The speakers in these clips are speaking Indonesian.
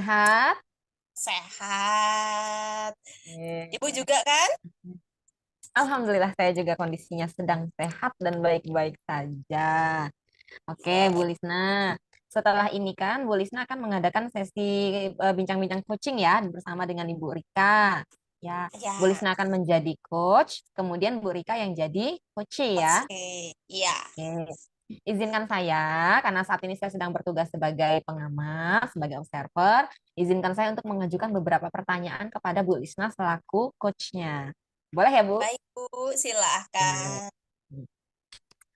sehat? Sehat. Ibu Oke. juga kan? Alhamdulillah saya juga kondisinya sedang sehat dan baik-baik saja. Oke, Bu Oke. Lisna. Setelah ini kan Bu Lisna akan mengadakan sesi bincang-bincang coaching ya bersama dengan Ibu Rika. Ya, Bu Ya, Lisna akan menjadi coach, kemudian Bu Rika yang jadi coach ya. oke. Iya. Oke. Izinkan saya, karena saat ini saya sedang bertugas sebagai pengamat, sebagai observer, izinkan saya untuk mengajukan beberapa pertanyaan kepada Bu Lisna selaku coachnya. Boleh ya, Bu? Baik, Bu. Oke. Silahkan.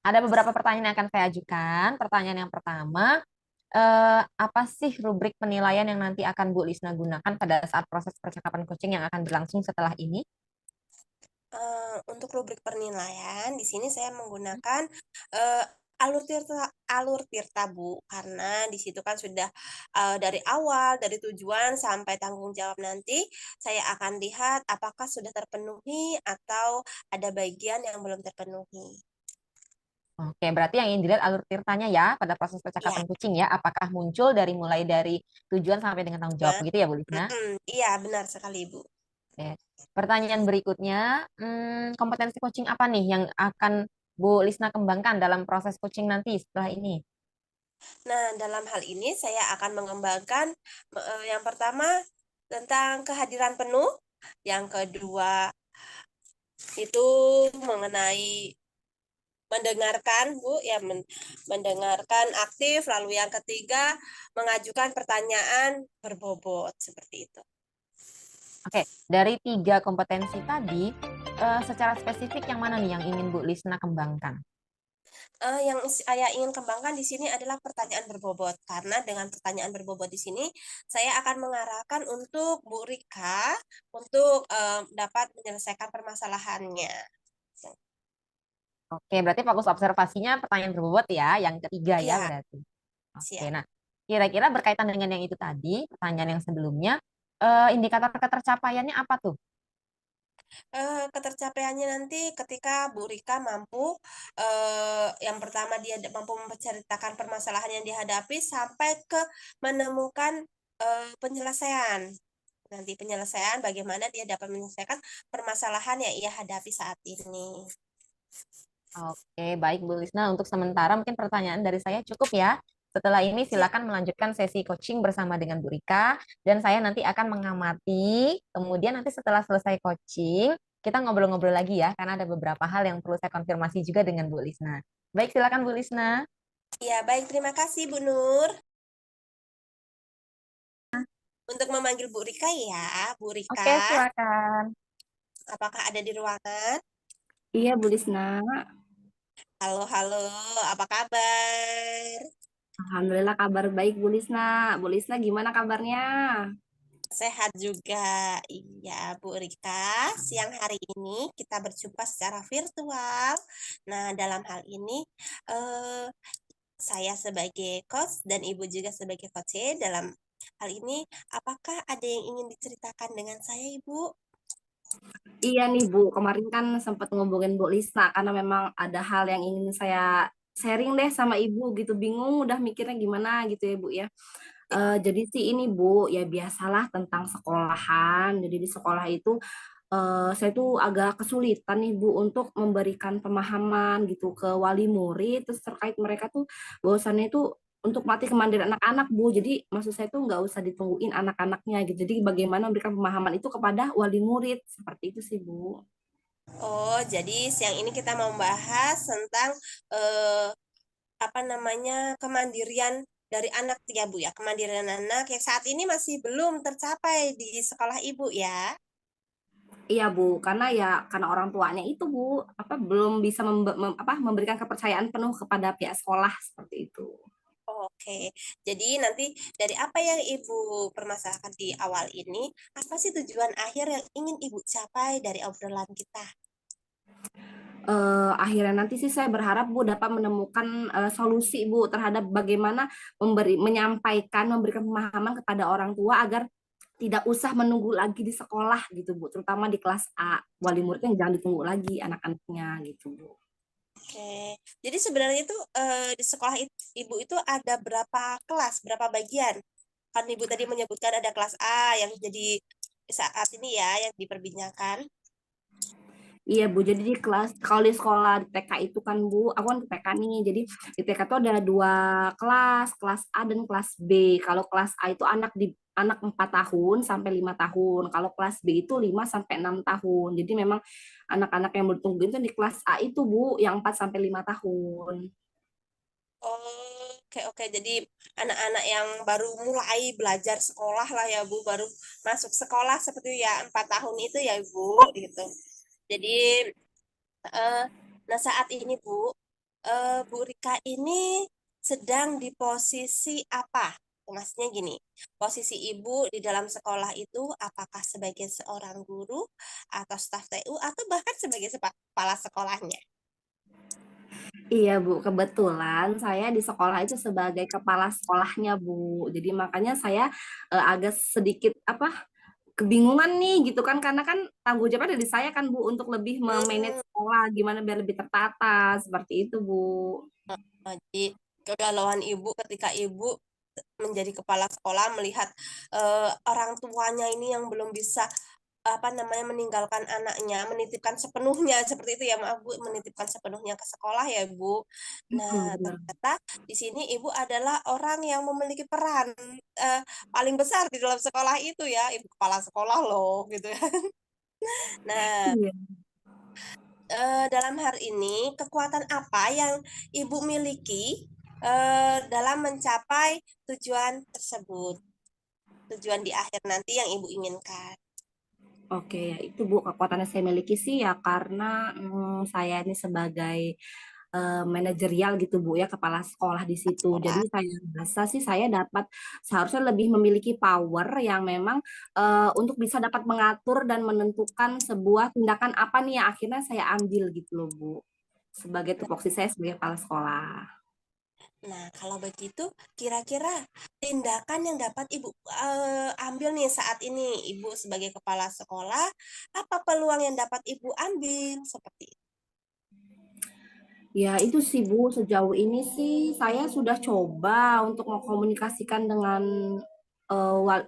Ada beberapa pertanyaan yang akan saya ajukan. Pertanyaan yang pertama, apa sih rubrik penilaian yang nanti akan Bu Lisna gunakan pada saat proses percakapan coaching yang akan berlangsung setelah ini? Untuk rubrik penilaian, di sini saya menggunakan eh, alur tirta, Bu, karena di situ kan sudah dari awal, dari tujuan sampai tanggung jawab nanti, saya akan lihat apakah sudah terpenuhi atau ada bagian yang belum terpenuhi. Oke, berarti yang ingin dilihat alur ceritanya ya pada proses Iya, percakapan kucing ya, apakah muncul dari mulai dari tujuan sampai dengan tanggung jawab nah, begitu ya Bu Lisna? iya benar sekali, Bu. Oke. Pertanyaan berikutnya, kompetensi coaching apa nih yang akan Bu Lisna kembangkan dalam proses coaching nanti setelah ini? Nah, dalam hal ini saya akan mengembangkan yang pertama tentang kehadiran penuh, yang kedua itu mengenai mendengarkan, Bu, ya mendengarkan aktif, lalu yang ketiga mengajukan pertanyaan berbobot seperti itu. Oke, dari tiga kompetensi tadi, secara spesifik yang mana nih yang ingin Bu Lisna kembangkan? Yang saya ingin kembangkan di sini adalah pertanyaan berbobot, karena dengan pertanyaan berbobot di sini saya akan mengarahkan untuk Bu Rika untuk dapat menyelesaikan permasalahannya. Oke, berarti fokus observasinya pertanyaan berbobot ya, yang ketiga ya Iya, berarti. Oke, siap. nah kira-kira berkaitan dengan yang itu tadi, pertanyaan yang sebelumnya, indikator ketercapaiannya apa tuh? Ketercapaiannya nanti ketika Bu Rika mampu, yang pertama dia mampu menceritakan permasalahan yang dihadapi sampai ke menemukan, penyelesaian. Nanti penyelesaian bagaimana dia dapat menyelesaikan permasalahan yang ia hadapi saat ini. Oke, baik Bu Lisna. Untuk sementara mungkin pertanyaan dari saya cukup ya. Setelah ini Siap. silakan melanjutkan sesi coaching bersama dengan Bu Rika dan saya nanti akan mengamati. Kemudian nanti setelah selesai coaching, kita ngobrol-ngobrol lagi ya karena ada beberapa hal yang perlu saya konfirmasi juga dengan Bu Lisna. Baik, silakan Bu Lisna. Ya, baik, terima kasih Bu Nur. Untuk memanggil Bu Rika ya, Bu Oke, Rika, silakan. apakah ada di ruangan? Iya, Bu Lisna. Halo, halo, apa kabar? Alhamdulillah kabar baik, Bu Lisna. Bu Lisna gimana kabarnya? Sehat juga. Iya, Bu Rika. Siang hari ini kita berjumpa secara virtual. Nah, dalam hal ini eh, saya sebagai coach dan Ibu juga sebagai coach dalam hal ini, apakah ada yang ingin diceritakan dengan saya, Ibu? Iya nih, Bu. Kemarin kan sempat ngomongin Bu Lisna karena memang ada hal yang ingin saya sharing deh sama Ibu gitu. Bingung udah mikirnya gimana gitu ya, Bu ya. Jadi sih ini, Bu, ya biasalah tentang sekolahan. Jadi di sekolah itu saya tuh agak kesulitan nih Bu untuk memberikan pemahaman gitu ke wali murid terus terkait mereka tuh bahwasannya itu untuk melatih kemandirian anak-anak Bu. Jadi maksud saya tuh nggak usah ditungguin anak-anaknya gitu. Jadi bagaimana memberikan pemahaman itu kepada wali murid seperti itu sih Bu. Oh, jadi siang ini kita mau membahas tentang eh, apa namanya kemandirian dari anak ya Bu ya, kemandirian anak yang saat ini masih belum tercapai di sekolah Ibu ya. Iya Bu, karena orang tuanya itu Bu apa belum bisa memberikan kepercayaan penuh kepada pihak sekolah seperti itu. Oke, jadi nanti dari apa yang Ibu permasalahkan di awal ini, apa sih tujuan akhir yang ingin Ibu capai dari obrolan kita? Akhirnya nanti sih saya berharap Bu dapat menemukan solusi Bu terhadap bagaimana memberikan pemahaman kepada orang tua agar tidak usah menunggu lagi di sekolah gitu Bu, terutama di kelas A. Wali muridnya jangan ditunggu lagi anak-anaknya gitu Bu. Oke, jadi sebenarnya itu di sekolah Ibu itu ada berapa kelas, berapa bagian? kan Ibu tadi menyebutkan ada kelas A yang jadi saat ini ya yang diperbincangkan. Iya Bu, jadi di kelas kalau di sekolah di TK itu kan Bu, aku kan di TK nih, jadi di TK itu ada dua kelas, kelas A dan kelas B. Kalau kelas A itu anak 4 tahun sampai 5 tahun, kalau kelas B itu 5 sampai 6 tahun. Jadi memang anak-anak yang bertunggu itu di kelas A itu Bu, yang 4 sampai 5 tahun. Oh, oke oke. Jadi anak-anak yang baru mulai belajar sekolah lah ya Bu, baru masuk sekolah seperti ya 4 tahun itu ya Bu, gitu. Jadi eh, nah saat ini Bu, Bu Rika ini sedang di posisi apa? Maksudnya gini, posisi Ibu di dalam sekolah itu apakah sebagai seorang guru atau staf TU atau bahkan sebagai kepala sekolahnya? Iya Bu, kebetulan saya di sekolah itu sebagai kepala sekolahnya Bu. Jadi makanya saya agak sedikit apa kebingungan nih gitu kan karena kan tanggung jawab ada di saya kan Bu untuk lebih memanage Hmm, sekolah gimana biar lebih tertata seperti itu Bu. jadi kegalauan Ibu ketika Ibu menjadi kepala sekolah melihat orang tuanya ini yang belum bisa apa namanya meninggalkan anaknya, menitipkan sepenuhnya seperti itu ya maaf Bu, menitipkan sepenuhnya ke sekolah ya Bu. Nah, Benar. ternyata di sini Ibu adalah orang yang memiliki peran eh, paling besar di dalam sekolah itu ya, Ibu kepala sekolah loh gitu ya. Nah, Iya. dalam hal ini kekuatan apa yang Ibu miliki dalam mencapai tujuan tersebut, tujuan di akhir nanti yang Ibu inginkan. Oke, ya itu Bu kekuatan yang saya miliki sih ya karena saya ini sebagai manajerial gitu Bu ya kepala sekolah di situ. Jadi Sekolah. saya rasa sih saya dapat seharusnya lebih memiliki power yang memang untuk bisa dapat mengatur dan menentukan sebuah tindakan apa nih yang akhirnya saya ambil gitu loh Bu. Sebagai tupoksi saya sebagai kepala sekolah. Nah, kalau begitu, kira-kira tindakan yang dapat Ibu ambil nih saat ini, Ibu sebagai kepala sekolah, apa peluang yang dapat Ibu ambil? Seperti itu. Ya, itu sih Bu, sejauh ini sih saya sudah coba untuk mengkomunikasikan dengan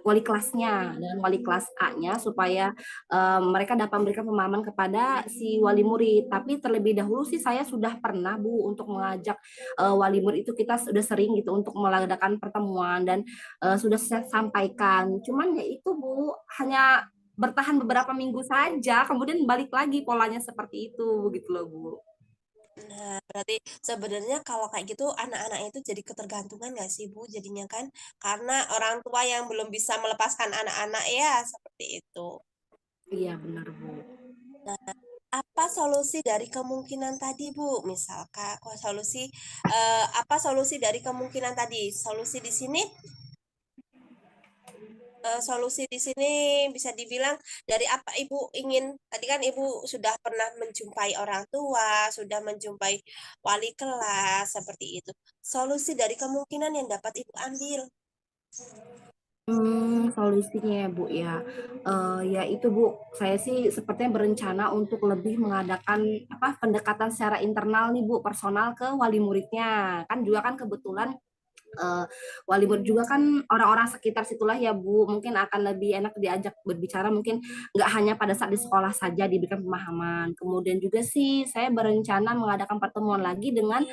wali kelasnya, dengan wali kelas A-nya supaya mereka dapat memberikan pemahaman kepada si wali murid. Tapi terlebih dahulu sih saya sudah pernah Bu untuk mengajak wali murid itu kita sudah sering gitu untuk mengadakan pertemuan dan sudah saya sampaikan. Cuman ya itu Bu, hanya bertahan beberapa minggu saja, kemudian balik lagi polanya seperti itu, begitu loh Bu. Nah, berarti sebenarnya kalau kayak gitu, anak-anak itu jadi ketergantungan nggak sih, Bu? Jadinya kan, karena orang tua yang belum bisa melepaskan anak-anak ya, seperti itu. Iya benar Bu. Nah, apa solusi dari kemungkinan tadi, Bu? Misalkan, apa solusi dari kemungkinan tadi? Solusi di sini bisa dibilang dari apa Ibu ingin, tadi kan Ibu sudah pernah menjumpai orang tua, sudah menjumpai wali kelas, seperti itu. Solusi dari kemungkinan yang dapat Ibu ambil. Solusinya ya Bu ya, ya itu Bu, saya sih sepertinya berencana untuk lebih mengadakan apa pendekatan secara internal nih Bu, personal ke wali muridnya. Kan juga kan kebetulan eh, wali murid juga kan orang-orang sekitar situlah ya Bu, mungkin akan lebih enak diajak berbicara, mungkin nggak hanya pada saat di sekolah saja diberikan pemahaman. Kemudian juga sih saya berencana mengadakan pertemuan lagi dengan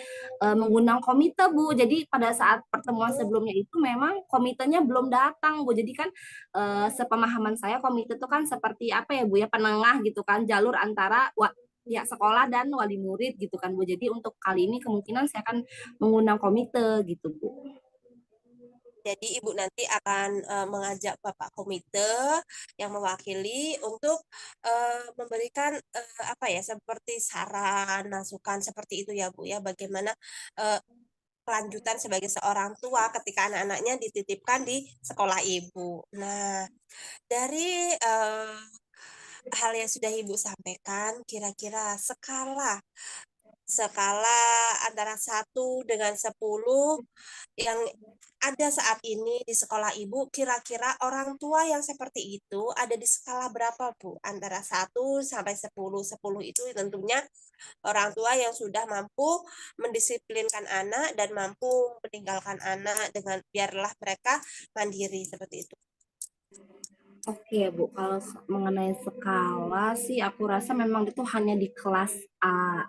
mengundang komite Bu. Jadi pada saat pertemuan sebelumnya itu memang komitenya belum datang Bu. Jadi kan sepemahaman saya komite itu kan seperti apa ya Bu ya, penengah gitu kan, jalur antara pihak sekolah dan wali murid gitu kan Bu. Jadi untuk kali ini kemungkinan saya akan mengundang komite gitu Bu. Jadi Ibu nanti akan mengajak Bapak komite yang mewakili untuk memberikan apa ya seperti saran, masukan seperti itu ya Bu ya. Bagaimana eh, kelanjutan sebagai seorang tua ketika anak-anaknya dititipkan di sekolah Ibu. Nah, dari hal yang sudah Ibu sampaikan, kira-kira skala skala antara 1 dengan 10 yang ada saat ini di sekolah Ibu, kira-kira orang tua yang seperti itu ada di skala berapa, Bu? Antara 1 sampai 10. 10 itu tentunya orang tua yang sudah mampu mendisiplinkan anak dan mampu meninggalkan anak dengan biarlah mereka mandiri seperti itu. Oke Bu, kalau mengenai skala sih aku rasa memang itu hanya di kelas A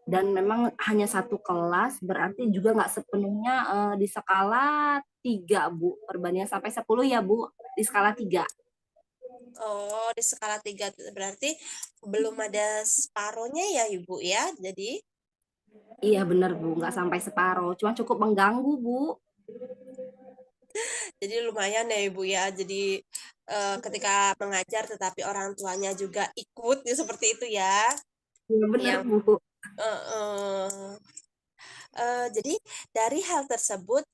dan memang hanya satu kelas berarti juga nggak sepenuhnya di skala 3 Bu, perbandingan sampai 10 ya Bu, di skala 3. Oh, di skala 3 berarti belum ada separohnya ya Ibu ya. Iya benar Bu, nggak sampai separuh, cuma cukup mengganggu Bu. Jadi lumayan ya Ibu ya. Jadi ketika mengajar tetapi orang tuanya juga ikut ya seperti itu ya. Iya benar Yang Bu. eh, eh, jadi dari hal tersebut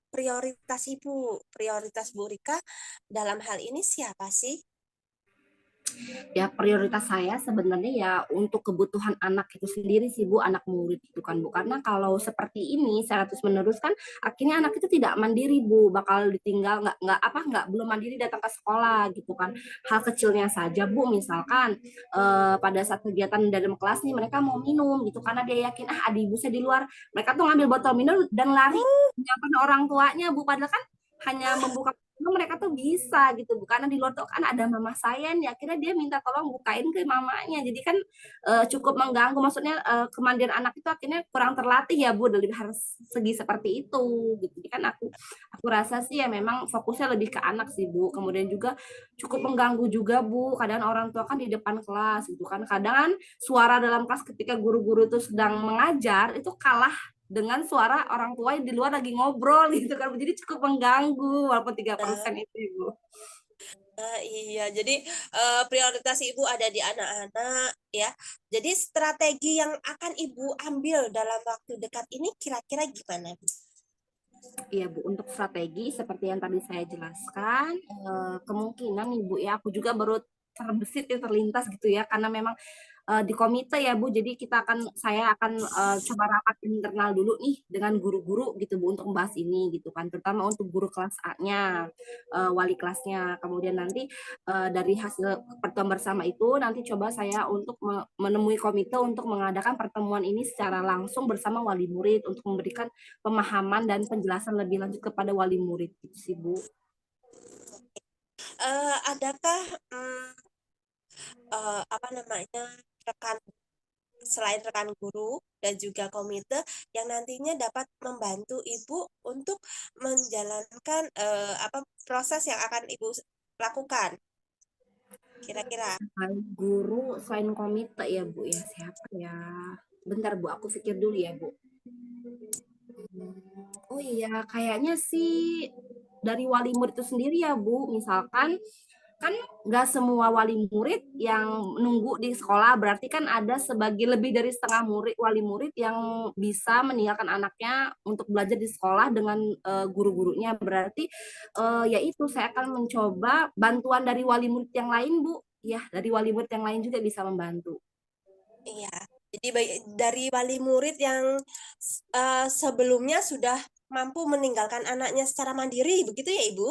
prioritas Bu Rika dalam hal ini siapa sih? Ya prioritas saya sebenarnya ya untuk kebutuhan anak itu sendiri sih Bu, anak murid itu kan Bu. Karena kalau seperti ini secara terus menerus kan akhirnya anak itu tidak mandiri Bu, bakal ditinggal nggak belum mandiri datang ke sekolah gitu kan. Hal kecilnya saja Bu, misalkan pada saat kegiatan dalam kelas nih mereka mau minum gitu karena dia yakin adik ibu saya di luar, mereka tuh ngambil botol minum dan lari menyamper orang tuanya Bu, padahal kan hanya membuka mereka tuh bisa gitu Bu, karena di luar tuh kan ada mama saya nih, akhirnya dia minta tolong bukain ke mamanya, jadi kan cukup mengganggu, maksudnya kemandirian anak itu akhirnya kurang terlatih ya Bu dari harus segi seperti itu gitu. Jadi kan aku rasa sih ya memang fokusnya lebih ke anak sih Bu, kemudian juga cukup mengganggu juga Bu, kadang orang tua kan di depan kelas gitu kan, kadang kan suara dalam kelas ketika guru-guru itu sedang mengajar itu kalah dengan suara orang tua yang di luar lagi ngobrol gitu kan. Jadi cukup mengganggu walaupun 3% itu Ibu. Iya, jadi prioritas Ibu ada di anak-anak ya. Jadi strategi yang akan Ibu ambil dalam waktu dekat ini kira-kira gimana, Bu? Iya Bu, untuk strategi seperti yang tadi saya jelaskan, kemungkinan Ibu ya aku juga baru terbesit ya terlintas gitu ya karena memang di komite ya Bu, jadi saya akan coba rapat internal dulu nih dengan guru-guru gitu Bu untuk membahas ini gitu kan, terutama untuk guru kelas A-nya, wali kelasnya. Kemudian nanti dari hasil pertemuan bersama itu nanti coba saya untuk menemui komite untuk mengadakan pertemuan ini secara langsung bersama wali murid untuk memberikan pemahaman dan penjelasan lebih lanjut kepada wali murid gitu sih Bu. Adakah apa namanya rekan selain rekan guru dan juga komite yang nantinya dapat membantu Ibu untuk menjalankan apa proses yang akan Ibu lakukan kira-kira? Selain guru, selain komite ya Bu ya, siapa ya? Bentar Bu, aku pikir dulu ya Bu. Oh iya, kayaknya sih dari wali murid itu sendiri ya Bu. Misalkan kan nggak semua wali murid yang nunggu di sekolah, berarti kan ada sebagai lebih dari setengah wali murid yang bisa meninggalkan anaknya untuk belajar di sekolah dengan guru-gurunya. Berarti ya itu saya akan mencoba bantuan dari wali murid yang lain Bu. Ya, dari wali murid yang lain juga bisa membantu. Iya, jadi dari wali murid yang sebelumnya sudah mampu meninggalkan anaknya secara mandiri, begitu ya Ibu?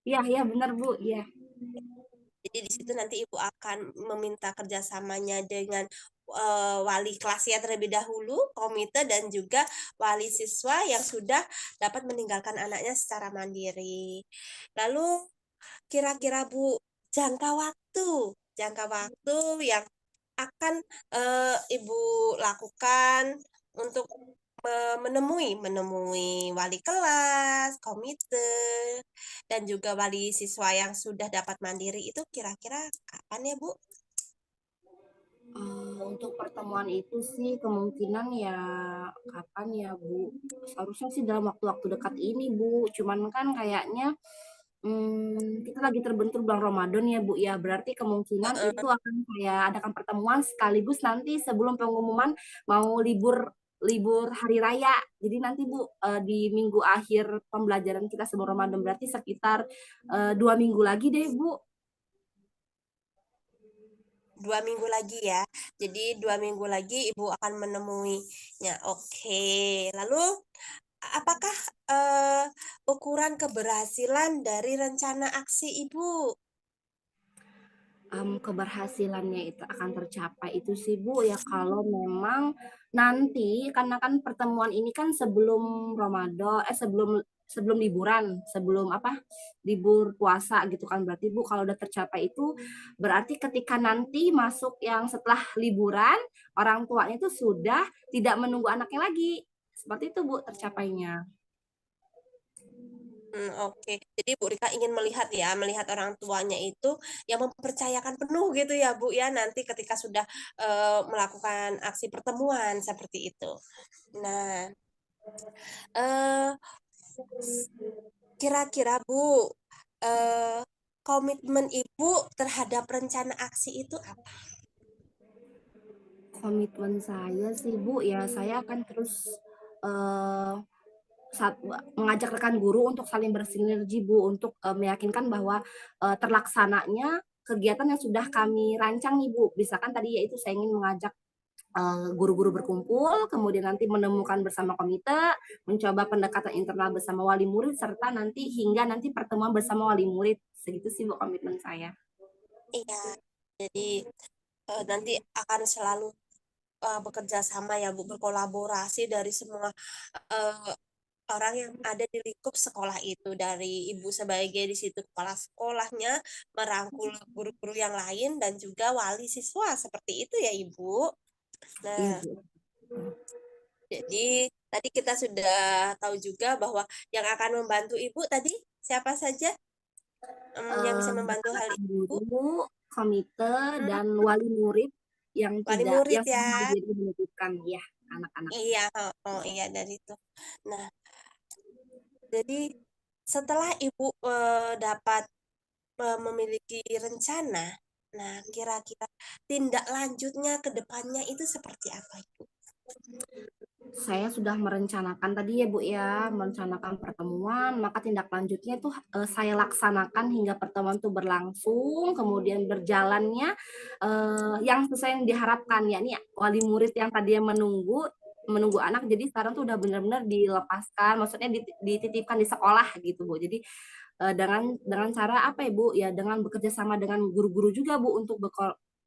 Iya, iya benar Bu, iya. Jadi di situ nanti Ibu akan meminta kerjasamanya dengan wali kelasnya terlebih dahulu, komite dan juga wali siswa yang sudah dapat meninggalkan anaknya secara mandiri. Lalu kira-kira Bu, jangka waktu yang akan Ibu lakukan untuk menemui wali kelas, komite, dan juga wali siswa yang sudah dapat mandiri itu kira-kira kapan ya, Bu? Untuk pertemuan itu sih kemungkinan ya kapan ya Bu? Seharusnya sih dalam waktu-waktu dekat ini Bu. Cuman kan kayaknya kita lagi terbentur bulan Ramadan ya Bu ya. Berarti kemungkinan itu akan saya adakan pertemuan sekaligus nanti sebelum pengumuman mau libur libur hari raya. Jadi nanti Bu di minggu akhir pembelajaran kita sebelum Ramadan berarti sekitar 2 minggu lagi deh Bu. 2 minggu lagi ya. Jadi 2 minggu lagi Ibu akan menemuinya. Oke. Lalu apakah ukuran keberhasilan dari rencana aksi Ibu? Keberhasilannya itu akan tercapai itu sih Bu ya kalau memang nanti karena kan pertemuan ini kan sebelum Ramadan sebelum sebelum liburan, sebelum apa? Libur puasa gitu kan. Berarti Bu kalau udah tercapai itu berarti ketika nanti masuk yang setelah liburan, orang tuanya itu sudah tidak menunggu anaknya lagi. Seperti itu Bu tercapainya. Oke. Jadi Bu Rika ingin melihat orang tuanya itu yang mempercayakan penuh gitu ya Bu ya, nanti ketika sudah melakukan aksi pertemuan seperti itu. Nah, eh, kira-kira Bu, eh, komitmen Ibu terhadap rencana aksi itu apa? Komitmen saya sih Bu ya saya akan terus eh, mengajak rekan guru untuk saling bersinergi Bu untuk meyakinkan bahwa terlaksananya kegiatan yang sudah kami rancang nih Bu. Misalkan tadi yaitu saya ingin mengajak guru-guru berkumpul, kemudian nanti menemukan bersama komite, mencoba pendekatan internal bersama wali murid, serta nanti hingga nanti pertemuan bersama wali murid. Segitu sih Bu komitmen saya. Iya, jadi nanti akan selalu bekerja sama ya Bu, berkolaborasi dari semua eh, orang yang ada di lingkup sekolah itu, dari Ibu sebagai di situ kepala sekolahnya, merangkul guru-guru yang lain dan juga wali siswa seperti itu ya Ibu. Iya Nah, Bu. jadi tadi kita sudah tahu juga bahwa yang akan membantu Ibu tadi siapa saja yang bisa membantu hal Rekan-rekan Ibu? guru, komite, Hmm, dan wali murid yang wali tidak murid yang ya. menjadi menentukan ya anak-anak. Iya, iya dari itu. Nah, jadi setelah Ibu dapat memiliki rencana, nah kira-kira tindak lanjutnya ke depannya itu seperti apa Ibu? Saya sudah merencanakan tadi ya Bu ya, merencanakan pertemuan, maka tindak lanjutnya itu saya laksanakan hingga pertemuan itu berlangsung, kemudian berjalannya yang sesuai yang diharapkan, yakni wali murid yang tadinya menunggu anak, jadi sekarang tuh udah benar-benar dilepaskan, maksudnya dititipkan di sekolah gitu Bu. Jadi dengan cara apa ya Bu? Ya dengan bekerja sama dengan guru-guru juga Bu untuk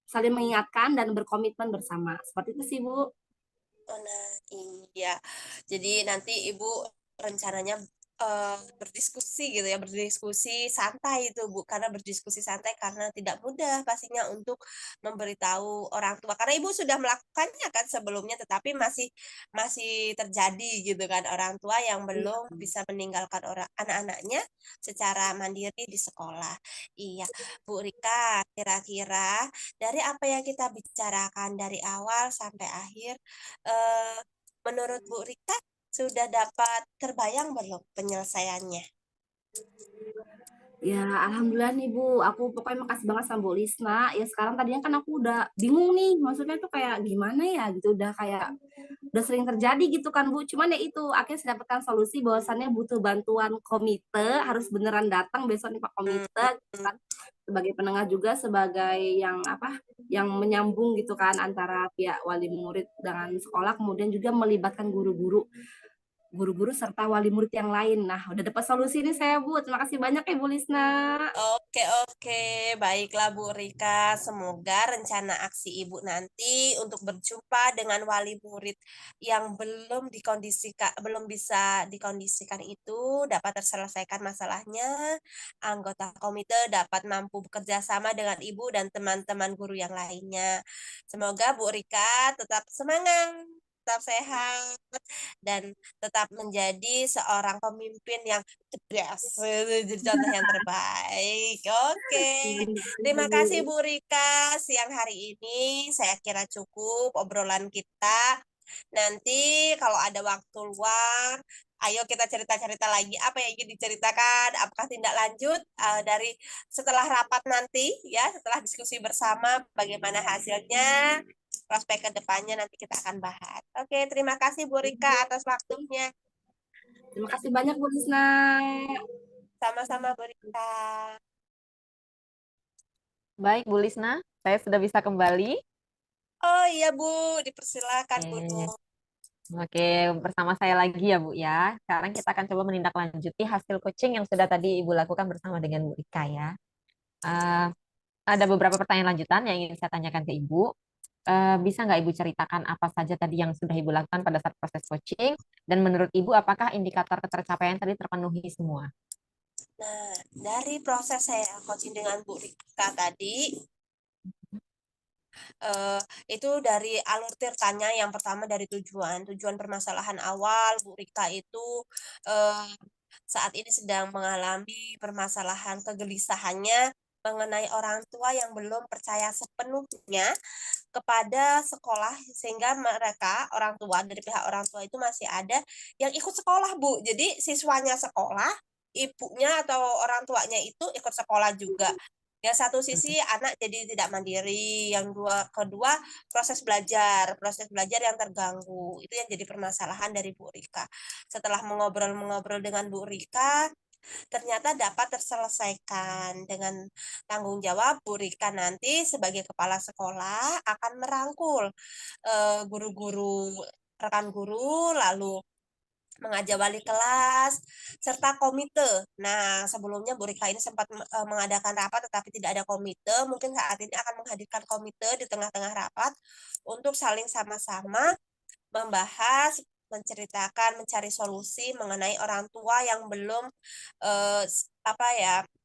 saling mengingatkan dan berkomitmen bersama. Seperti itu sih Bu. Oh, nah, iya. Jadi nanti Ibu rencananya berdiskusi gitu ya, berdiskusi santai itu Bu, karena berdiskusi santai karena tidak mudah pastinya untuk memberitahu orang tua. Karena Ibu sudah melakukannya kan sebelumnya, tetapi masih masih terjadi gitu kan orang tua yang Iya. belum bisa meninggalkan orang anak-anaknya secara mandiri di sekolah. Iya, Bu Rika, kira-kira dari apa yang kita bicarakan dari awal sampai akhir, eh, menurut Bu Rika sudah dapat terbayang belum penyelesaiannya? Ya, alhamdulillah nih Bu. Aku pokoknya makasih banget sama Bu Lisna. Ya sekarang tadinya kan aku udah bingung nih. Maksudnya tuh kayak gimana ya gitu. Udah sering terjadi gitu kan Bu. Cuman ya itu akhirnya saya dapatkan solusi bahwasannya butuh bantuan komite. Harus beneran datang besok nih Pak Hmm, komite. Gitu kan. Sebagai penengah juga sebagai yang apa yang menyambung gitu kan antara pihak wali murid dengan sekolah kemudian juga melibatkan guru-guru serta wali murid yang lain. Nah, udah dapat solusi nih saya, Bu. Terima kasih banyak ya, Bu Lisna. Oke, oke. Baiklah Bu Rika, semoga rencana aksi Ibu nanti untuk berjumpa dengan wali murid yang belum bisa dikondisikan itu dapat terselesaikan masalahnya. Anggota komite dapat mampu bekerja sama dengan Ibu dan teman-teman guru yang lainnya. Semoga Bu Rika tetap semangat, tetap sehat, dan tetap menjadi seorang pemimpin yang cerdas, jadi contoh yang terbaik. Oke, terima kasih Bu. Bu Rika. Siang hari ini saya kira cukup obrolan kita. Nanti kalau ada waktu luang, ayo kita cerita-cerita lagi apa yang ingin diceritakan, apakah tindak lanjut dari setelah rapat nanti ya, setelah diskusi bersama bagaimana hasilnya, prospek ke depannya nanti kita akan bahas. Oke, terima kasih Bu Rika atas waktunya. Terima kasih banyak, Bu Lisna. Sama-sama Bu Rika. Baik, Bu Lisna. Saya sudah bisa kembali. Oh iya Bu, dipersilakan Bu Oke, Nur. Oke, bersama saya lagi ya Bu ya. Sekarang kita akan coba menindaklanjuti hasil coaching yang sudah tadi Ibu lakukan bersama dengan Bu Rika ya. Eh, ada beberapa pertanyaan lanjutan yang ingin saya tanyakan ke Ibu. Bisa nggak Ibu ceritakan apa saja tadi yang sudah Ibu lakukan pada saat proses coaching? Dan menurut Ibu, apakah indikator ketercapaian tadi terpenuhi semua? Nah, dari proses saya coaching dengan Bu Rika tadi, eh, itu dari alur tirtanya yang pertama dari tujuan permasalahan awal Bu Rika itu eh, saat ini sedang mengalami permasalahan kegelisahannya mengenai orang tua yang belum percaya sepenuhnya kepada sekolah sehingga mereka orang tua dari pihak orang tua itu masih ada yang ikut sekolah Bu. Jadi siswanya sekolah, ibunya atau orang tuanya itu ikut sekolah juga. Ya satu sisi anak jadi tidak mandiri, yang kedua proses belajar yang terganggu. Itu yang jadi permasalahan dari Bu Rika. Setelah mengobrol dengan Bu Rika, ternyata dapat terselesaikan dengan tanggung jawab Bu Rika nanti sebagai kepala sekolah akan merangkul guru-guru, rekan guru, lalu mengajak wali kelas serta komite. Nah, sebelumnya Bu Rika ini sempat mengadakan rapat tetapi tidak ada komite. Mungkin saat ini akan menghadirkan komite di tengah-tengah rapat untuk saling sama-sama membahas, menceritakan, mencari solusi mengenai orang tua yang belum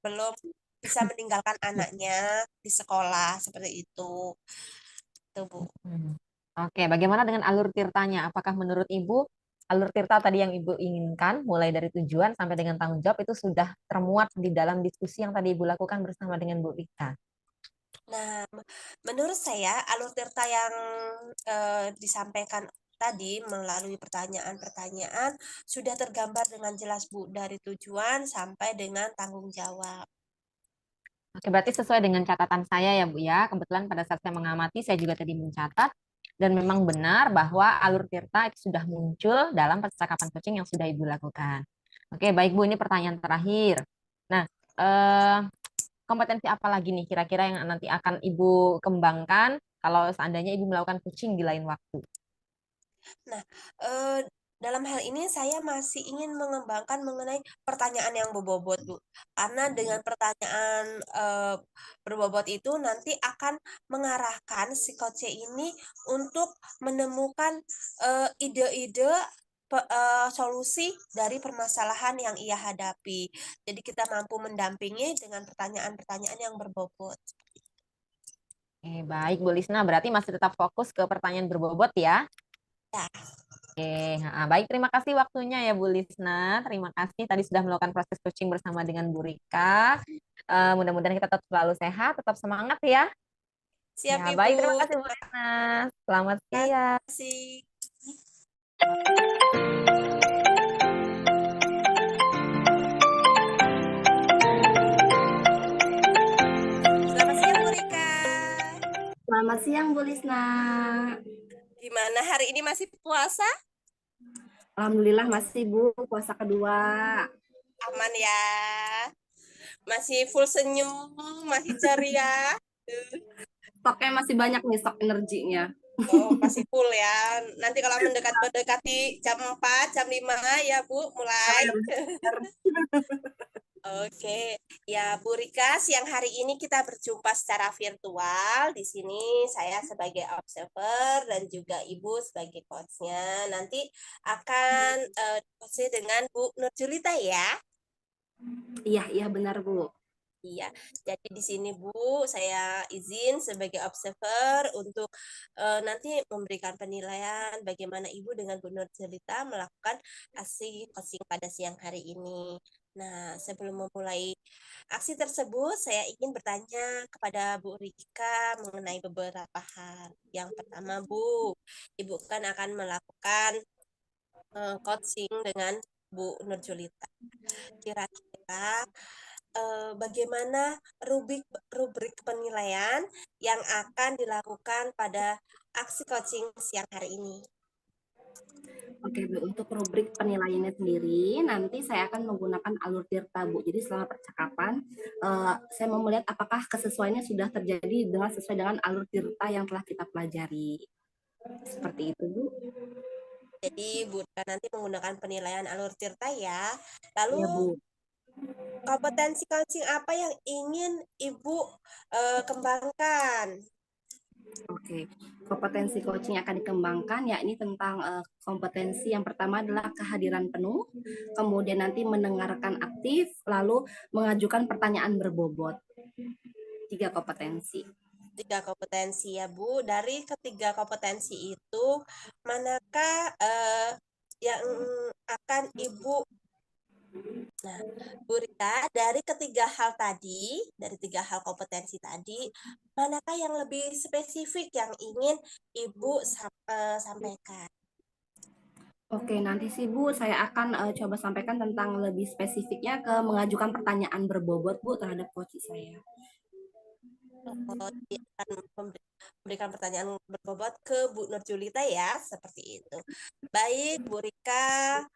belum bisa meninggalkan anaknya di sekolah seperti itu. Tuh, Bu. Hmm. Oke, bagaimana dengan alur tirtanya? Apakah menurut Ibu alur tirta tadi yang Ibu inginkan, mulai dari tujuan sampai dengan tanggung jawab itu sudah termuat di dalam diskusi yang tadi Ibu lakukan bersama dengan Bu Rika? Nah, menurut saya alur tirta yang disampaikan tadi melalui pertanyaan-pertanyaan sudah tergambar dengan jelas Bu dari tujuan sampai dengan tanggung jawab. Oke, berarti sesuai dengan catatan saya ya Bu ya. Kebetulan pada saat saya mengamati, saya juga tadi mencatat dan memang benar bahwa alur tirta itu sudah muncul dalam percakapan coaching yang sudah Ibu lakukan. Oke, baik Bu, ini pertanyaan terakhir. Nah, eh, kompetensi apa lagi nih kira-kira yang nanti akan Ibu kembangkan kalau seandainya Ibu melakukan coaching di lain waktu? Nah, dalam hal ini saya masih ingin mengembangkan mengenai pertanyaan yang berbobot, Bu. Karena dengan pertanyaan berbobot itu nanti akan mengarahkan si coach ini untuk menemukan ide-ide solusi dari permasalahan yang ia hadapi. Jadi kita mampu mendampingi dengan pertanyaan-pertanyaan yang berbobot. Baik Bu Lisna, berarti masih tetap fokus ke pertanyaan berbobot ya? Ya, Baik, terima kasih waktunya ya Bu Lisna. Terima kasih tadi sudah melakukan proses coaching bersama dengan Bu Rika. Mudah-mudahan kita tetap selalu sehat, tetap semangat ya. siap Baik, Ibu. terima kasih Bu Terima Lisna. Selamat siang. kasih. Selamat siang, Bu Rika. Selamat siang Bu Lisna. Gimana hari ini masih puasa? Alhamdulillah masih Bu, puasa kedua. Aman ya? Masih full senyum, masih ceria? Stoknya masih banyak nih, stok energinya. Oh, masih full ya. Nanti kalau mendekati jam 4, jam 5 ya, Bu, mulai. Oke, ya Bu Rika, siang hari ini kita berjumpa secara virtual. Di sini saya sebagai observer dan juga Ibu sebagai coach-nya. Nanti akan coach dengan Bu Nurjulita ya. Iya benar Bu. Iya, jadi di sini Bu, saya izin sebagai observer untuk nanti memberikan penilaian bagaimana Ibu dengan Bu Nurjulita melakukan aksi coaching pada siang hari ini. Nah, sebelum memulai aksi tersebut, saya ingin bertanya kepada Bu Rika mengenai beberapa hal. Yang pertama, Bu, Ibu kan akan melakukan coaching dengan Bu Nurjulita. Kira-kira bagaimana rubrik penilaian yang akan dilakukan pada aksi coaching siang hari ini? Oke, Bu. Untuk rubrik penilaiannya sendiri, nanti saya akan menggunakan alur tirta, Bu. Jadi selama percakapan, saya mau melihat apakah kesesuaiannya sudah terjadi sesuai dengan alur tirta yang telah kita pelajari. Seperti itu, Bu. Jadi Bu Rika nanti menggunakan penilaian alur tirta ya. Iya, Lalu Bu. kompetensi coaching apa yang ingin Ibu kembangkan? Oke, kompetensi coaching yang akan dikembangkan ya ini tentang kompetensi yang pertama adalah kehadiran penuh, kemudian nanti mendengarkan aktif, lalu mengajukan pertanyaan berbobot. 3 kompetensi. 3 kompetensi ya Bu. Dari ketiga kompetensi itu, manakah yang akan Ibu Nah, Bu Rika, dari ketiga hal tadi, dari 3 hal kompetensi tadi, manakah yang lebih spesifik yang ingin Ibu sampaikan? Oke, nanti sih Bu, saya akan coba sampaikan tentang lebih spesifiknya ke mengajukan pertanyaan berbobot Bu terhadap coach saya. Dia akan memberikan pertanyaan berbobot ke Bu Nurjulita ya, seperti itu. Baik, Bu Rika,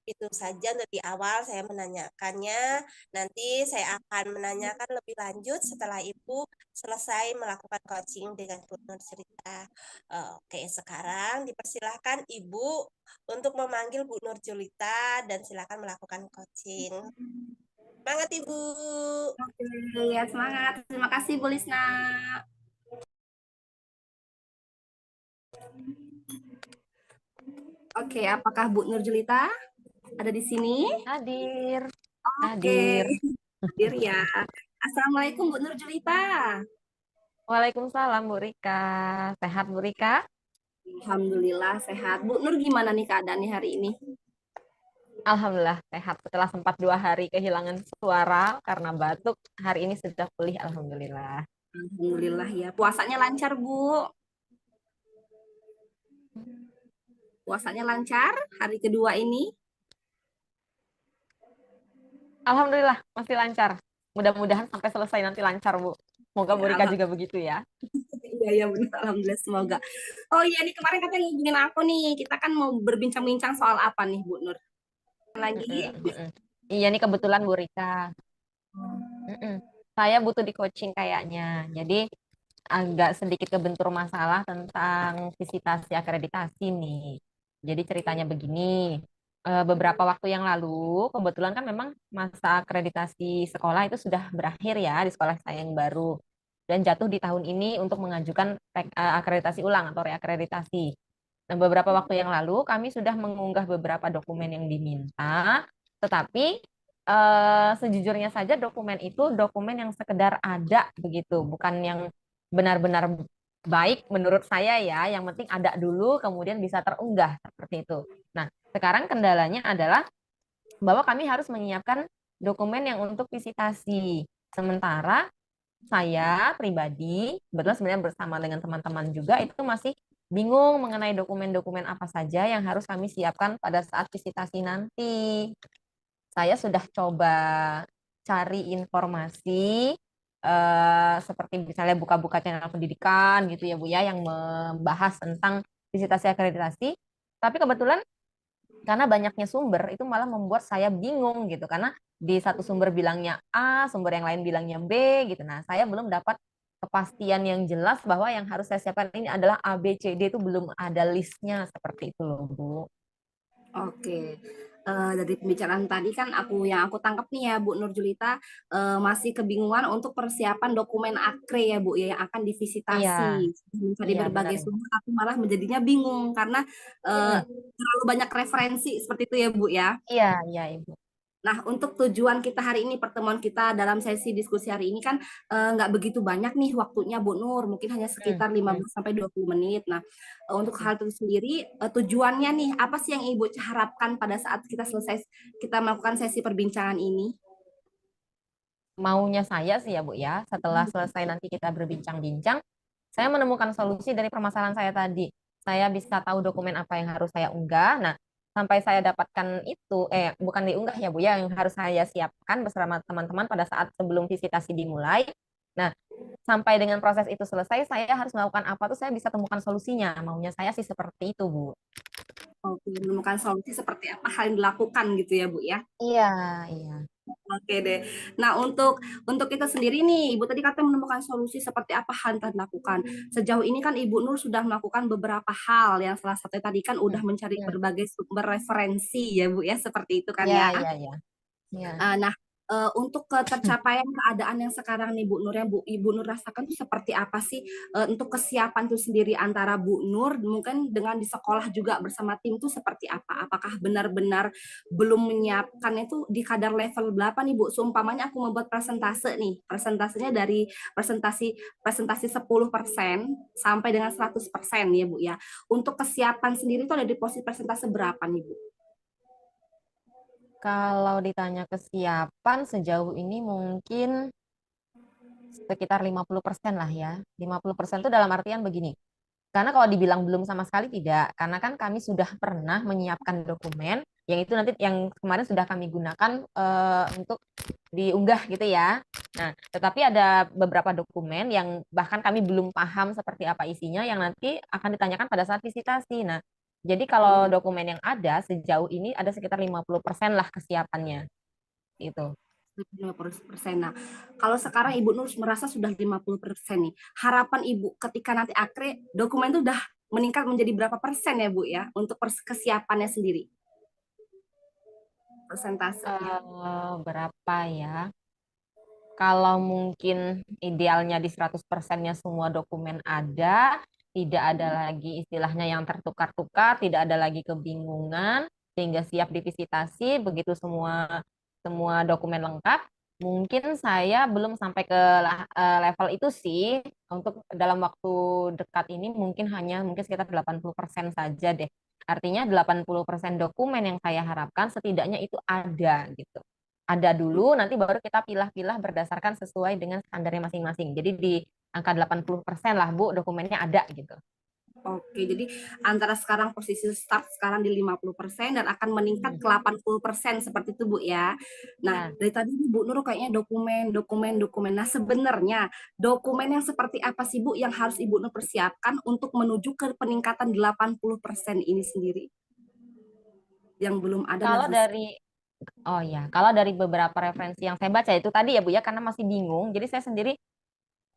itu saja untuk di awal saya menanyakannya. Nanti saya akan menanyakan lebih lanjut setelah Ibu selesai melakukan coaching dengan Bu Nurjulita. Oke, sekarang dipersilahkan Ibu untuk memanggil Bu Nurjulita dan silakan melakukan coaching. Semangat Ibu. Oke, ya semangat. Terima kasih Bu Lisna. Oke, apakah Bu Nurjulita ada di sini? Hadir, Oke, hadir. hadir ya. Assalamualaikum Bu Nurjulita. Waalaikumsalam Bu Rika. Sehat Bu Rika? Alhamdulillah sehat. Bu Nur gimana nih keadaannya hari ini? Alhamdulillah sehat. Setelah sempat 2 hari kehilangan suara karena batuk, hari ini sudah pulih. Alhamdulillah. Alhamdulillah ya. Puasanya lancar Bu. Puasanya lancar hari kedua ini. Alhamdulillah masih lancar. Mudah-mudahan sampai selesai nanti lancar Bu. Semoga Bu Ya, Rika juga begitu ya. iya ya benar. Alhamdulillah semoga. Oh iya nih kemarin katanya ngubungin aku nih. Kita kan mau berbincang-bincang soal apa nih Bu Nur? Lagi. Iya nih kebetulan Bu Rika. Saya butuh di coaching kayaknya. Jadi agak sedikit kebentur masalah tentang visitasi akreditasi nih. Jadi ceritanya begini, beberapa waktu yang lalu, kebetulan kan memang masa akreditasi sekolah itu sudah berakhir ya di sekolah saya yang baru. Dan jatuh di tahun ini untuk mengajukan akreditasi ulang atau reakreditasi. Nah, beberapa waktu yang lalu kami sudah mengunggah beberapa dokumen yang diminta, tetapi sejujurnya saja dokumen itu dokumen yang sekedar ada begitu, bukan yang benar-benar baik menurut saya ya. Yang penting ada dulu, kemudian bisa terunggah seperti itu. Nah, sekarang kendalanya adalah bahwa kami harus menyiapkan dokumen yang untuk visitasi. Sementara saya pribadi, kebetulan sebenarnya bersama dengan teman-teman juga, itu masih bingung mengenai dokumen-dokumen apa saja yang harus kami siapkan pada saat visitasi nanti. Saya sudah coba cari informasi, seperti misalnya buka-buka channel pendidikan gitu ya Bu ya, yang membahas tentang visitasi akreditasi. Tapi kebetulan karena banyaknya sumber itu malah membuat saya bingung gitu, karena di satu sumber bilangnya A, sumber yang lain bilangnya B gitu. Nah, saya belum dapat kepastian yang jelas bahwa yang harus saya siapkan ini adalah A, B, C, D, itu belum ada listnya seperti itu loh Bu. Oke. Dari pembicaraan tadi kan yang aku tangkap nih ya Bu Nurjulita masih kebingungan untuk persiapan dokumen akre ya Bu ya yang akan Iya, divisitasi. Mencari iya benar berbagai Ibu. sumber tapi malah menjadinya bingung karena Mm-mm. terlalu banyak referensi seperti itu ya Bu ya. Iya, iya Ibu. Nah, untuk tujuan kita hari ini, pertemuan kita dalam sesi diskusi hari ini kan nggak begitu banyak nih waktunya Bu Nur, mungkin hanya Mm, sekitar mm, 15 sampai 20 menit. Nah, untuk mm. hal itu sendiri, tujuannya nih, apa sih yang Ibu harapkan pada saat kita melakukan sesi perbincangan ini? Maunya saya sih ya Bu ya, setelah selesai nanti kita berbincang-bincang, saya menemukan solusi dari permasalahan saya tadi. Saya bisa tahu dokumen apa yang harus saya unggah. Nah, sampai saya dapatkan itu, bukan diunggah ya Bu ya, yang harus saya siapkan bersama teman-teman pada saat sebelum visitasi dimulai. Nah, sampai dengan proses itu selesai, saya harus melakukan apa tuh saya bisa temukan solusinya. Maunya saya sih seperti itu Bu. Oke, menemukan solusi seperti apa hal yang dilakukan gitu ya, Bu ya. Iya, iya. Oke deh. Nah, untuk kita sendiri nih, Ibu tadi katanya menemukan solusi seperti apa hal yang telah dilakukan. Sejauh ini kan Ibu Nur sudah melakukan beberapa hal, yang salah satunya tadi kan udah Hmm, mencari hmm. berbagai sumber referensi ya, Bu ya, seperti itu kan Iya, ya. iya, iya. Iya. Nah, untuk tercapaian keadaan yang sekarang nih Bu Nur, yang Ibu Nur rasakan tuh seperti apa sih? Untuk kesiapan tuh sendiri antara Bu Nur mungkin dengan di sekolah juga bersama tim tuh seperti apa? Apakah benar-benar belum menyiapkan itu di kadar level berapa nih Bu? Seumpamanya aku membuat presentase nih, presentasenya dari presentasi presentasi 10% sampai dengan 100% ya Bu ya. Untuk kesiapan sendiri tuh ada di posisi presentase berapa nih Bu? Kalau ditanya kesiapan sejauh ini mungkin sekitar 50% lah ya. 50% itu dalam artian begini. Karena kalau dibilang belum sama sekali tidak, karena kan kami sudah pernah menyiapkan dokumen yang itu nanti yang kemarin sudah kami gunakan untuk diunggah gitu ya. Nah, tetapi ada beberapa dokumen yang bahkan kami belum paham seperti apa isinya yang nanti akan ditanyakan pada saat visitasi. Nah, jadi kalau dokumen yang ada sejauh ini ada sekitar 50% lah kesiapannya itu. 50%. Nah, kalau sekarang Ibu Nur merasa sudah 50% nih, harapan Ibu ketika nanti akhir dokumen itu udah meningkat menjadi berapa persen ya Bu ya untuk kesiapannya sendiri persentasenya? Berapa ya? Kalau mungkin idealnya di 100%-nya semua dokumen ada, tidak ada lagi istilahnya yang tertukar-tukar, tidak ada lagi kebingungan, sehingga siap divisitasi, begitu semua semua dokumen lengkap, mungkin saya belum sampai ke level itu sih. Untuk dalam waktu dekat ini mungkin sekitar 80% saja deh. Artinya 80% dokumen yang saya harapkan setidaknya itu ada gitu. Ada dulu, nanti baru kita pilah-pilah berdasarkan sesuai dengan standarnya masing-masing. Jadi di angka 80% lah, Bu, dokumennya ada gitu. Oke, jadi antara sekarang posisi start sekarang di 50% dan akan meningkat Hmm. ke 80% seperti itu Bu ya. Nah, Ya, dari tadi Bu Nur kayaknya dokumen, dokumen, dokumen. Nah, sebenarnya dokumen yang seperti apa sih Bu yang harus Ibu Nur persiapkan untuk menuju ke peningkatan 80% ini sendiri yang belum ada dan kalau harus. dari oh ya, kalau dari beberapa referensi yang saya baca itu tadi ya Bu ya, karena masih bingung. Jadi saya sendiri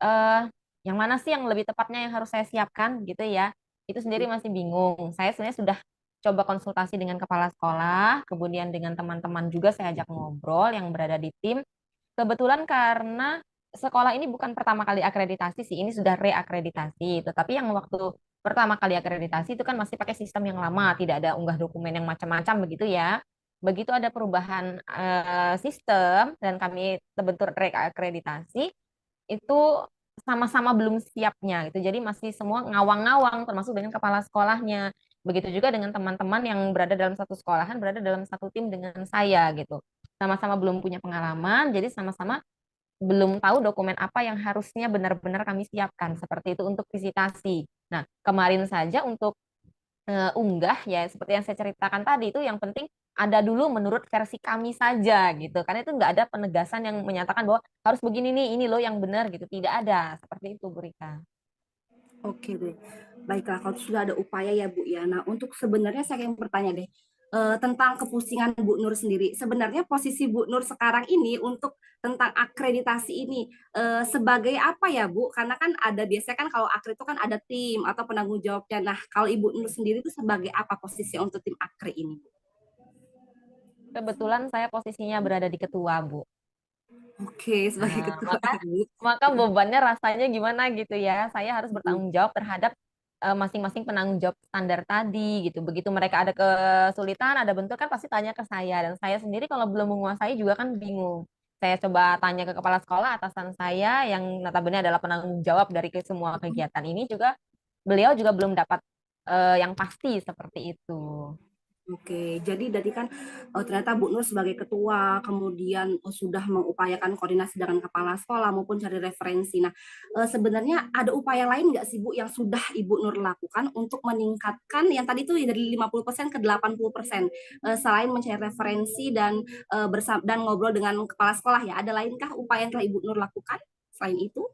eh yang mana sih yang lebih tepatnya yang harus saya siapkan gitu ya. Itu sendiri masih bingung. Saya sebenarnya sudah coba konsultasi dengan kepala sekolah, kemudian dengan teman-teman juga saya ajak ngobrol yang berada di tim. Kebetulan karena sekolah ini bukan pertama kali akreditasi sih, ini sudah reakreditasi. Tetapi yang waktu pertama kali akreditasi itu kan masih pakai sistem yang lama, tidak ada unggah dokumen yang macam-macam begitu ya. Begitu ada perubahan sistem dan kami terbentuk reakreditasi, itu sama-sama belum siapnya gitu. Jadi masih semua ngawang-ngawang termasuk dengan kepala sekolahnya. Begitu juga dengan teman-teman yang berada dalam satu sekolahan, berada dalam satu tim dengan saya gitu. Sama-sama belum punya pengalaman, jadi sama-sama belum tahu dokumen apa yang harusnya benar-benar kami siapkan seperti itu untuk visitasi. Nah, kemarin saja untuk unggah ya seperti yang saya ceritakan tadi itu yang penting ada dulu menurut versi kami saja gitu. Karena itu nggak ada penegasan yang menyatakan bahwa harus begini nih, ini loh yang benar gitu. Tidak ada. Seperti itu, Bu Rika. Oke deh, baiklah kalau sudah ada upaya ya Bu ya. Nah untuk sebenarnya saya ingin bertanya deh tentang kepusingan Bu Nur sendiri. Sebenarnya posisi Bu Nur sekarang ini untuk tentang akreditasi ini sebagai apa ya Bu? Karena kan ada biasanya kan kalau akre itu kan ada tim atau penanggung jawabnya. Nah kalau Ibu Nur sendiri itu sebagai apa posisi untuk tim akre ini? Kebetulan saya posisinya berada di ketua, Bu. Oke, sebagai Nah, ketua maka Bu. maka bebannya rasanya gimana gitu ya. Saya harus bertanggung jawab terhadap masing-masing penanggung jawab standar tadi gitu. Begitu mereka ada kesulitan, ada bentuk kan pasti tanya ke saya dan saya sendiri kalau belum menguasai juga kan bingung. Saya coba tanya ke kepala sekolah atasan saya yang notabene adalah penanggung jawab dari semua kegiatan ini juga beliau juga belum dapat yang pasti seperti itu. Oke, jadi tadi kan ternyata Bu Nur sebagai ketua, kemudian sudah mengupayakan koordinasi dengan kepala sekolah maupun cari referensi. Nah, sebenarnya ada upaya lain nggak sih Bu yang sudah Ibu Nur lakukan untuk meningkatkan yang tadi itu dari 50% ke 80%, selain mencari referensi dan dan ngobrol dengan kepala sekolah ya, ada lainkah upaya yang telah Ibu Nur lakukan selain itu?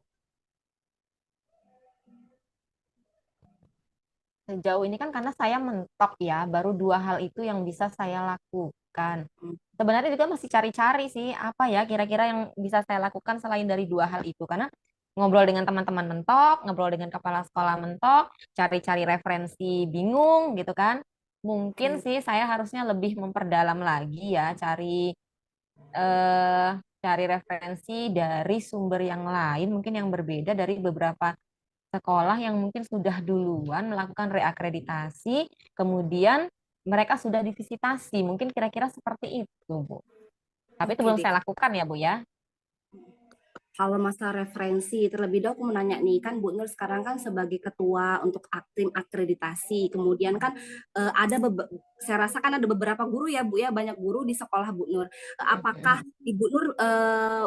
Sejauh ini kan karena saya mentok ya, baru dua hal itu yang bisa saya lakukan. Hmm. Sebenarnya juga masih cari-cari sih, apa ya kira-kira yang bisa saya lakukan selain dari dua hal itu. Karena ngobrol dengan teman-teman mentok, ngobrol dengan kepala sekolah mentok, cari-cari referensi bingung gitu kan. Mungkin Oke, sih saya harusnya lebih memperdalam lagi ya, eh, cari referensi dari sumber yang lain, mungkin yang berbeda dari beberapa sekolah yang mungkin sudah duluan melakukan reakreditasi, kemudian mereka sudah divisitasi. Mungkin kira-kira seperti itu, Bu. Tapi itu oke belum deh. saya lakukan ya, Bu ya. Kalau masalah referensi, terlebih dahulu aku mau nanya nih, kan Bu Nur sekarang kan sebagai ketua untuk tim akreditasi, kemudian kan saya rasa kan ada beberapa guru ya Bu ya, banyak guru di sekolah Bu Nur. Apakah Ibu Nur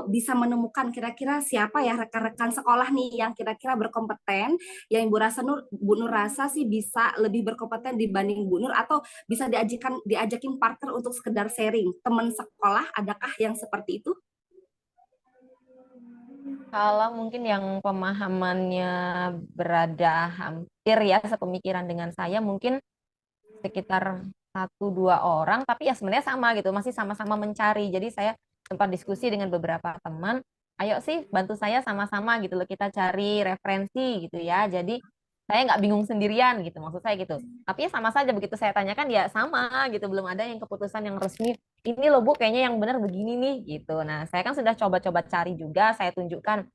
bisa menemukan kira-kira siapa ya rekan-rekan sekolah nih yang kira-kira berkompeten, yang Bu Nur rasa sih bisa lebih berkompeten dibanding Bu Nur, atau bisa diajakin partner untuk sekedar sharing. Teman sekolah adakah yang seperti itu? Kalau mungkin yang pemahamannya berada hampir ya sepemikiran dengan saya, mungkin sekitar satu dua orang, tapi ya sebenarnya sama gitu, masih sama-sama mencari. Jadi saya sempat diskusi dengan beberapa teman, ayo sih bantu saya sama-sama gitu loh, kita cari referensi gitu ya. Jadi saya nggak bingung sendirian gitu, maksud saya gitu. Tapi ya sama saja begitu saya tanyakan ya sama gitu, belum ada yang keputusan yang resmi. Ini loh Bu, kayaknya yang benar begini nih gitu. Nah, saya kan sudah coba-coba cari juga, saya tunjukkan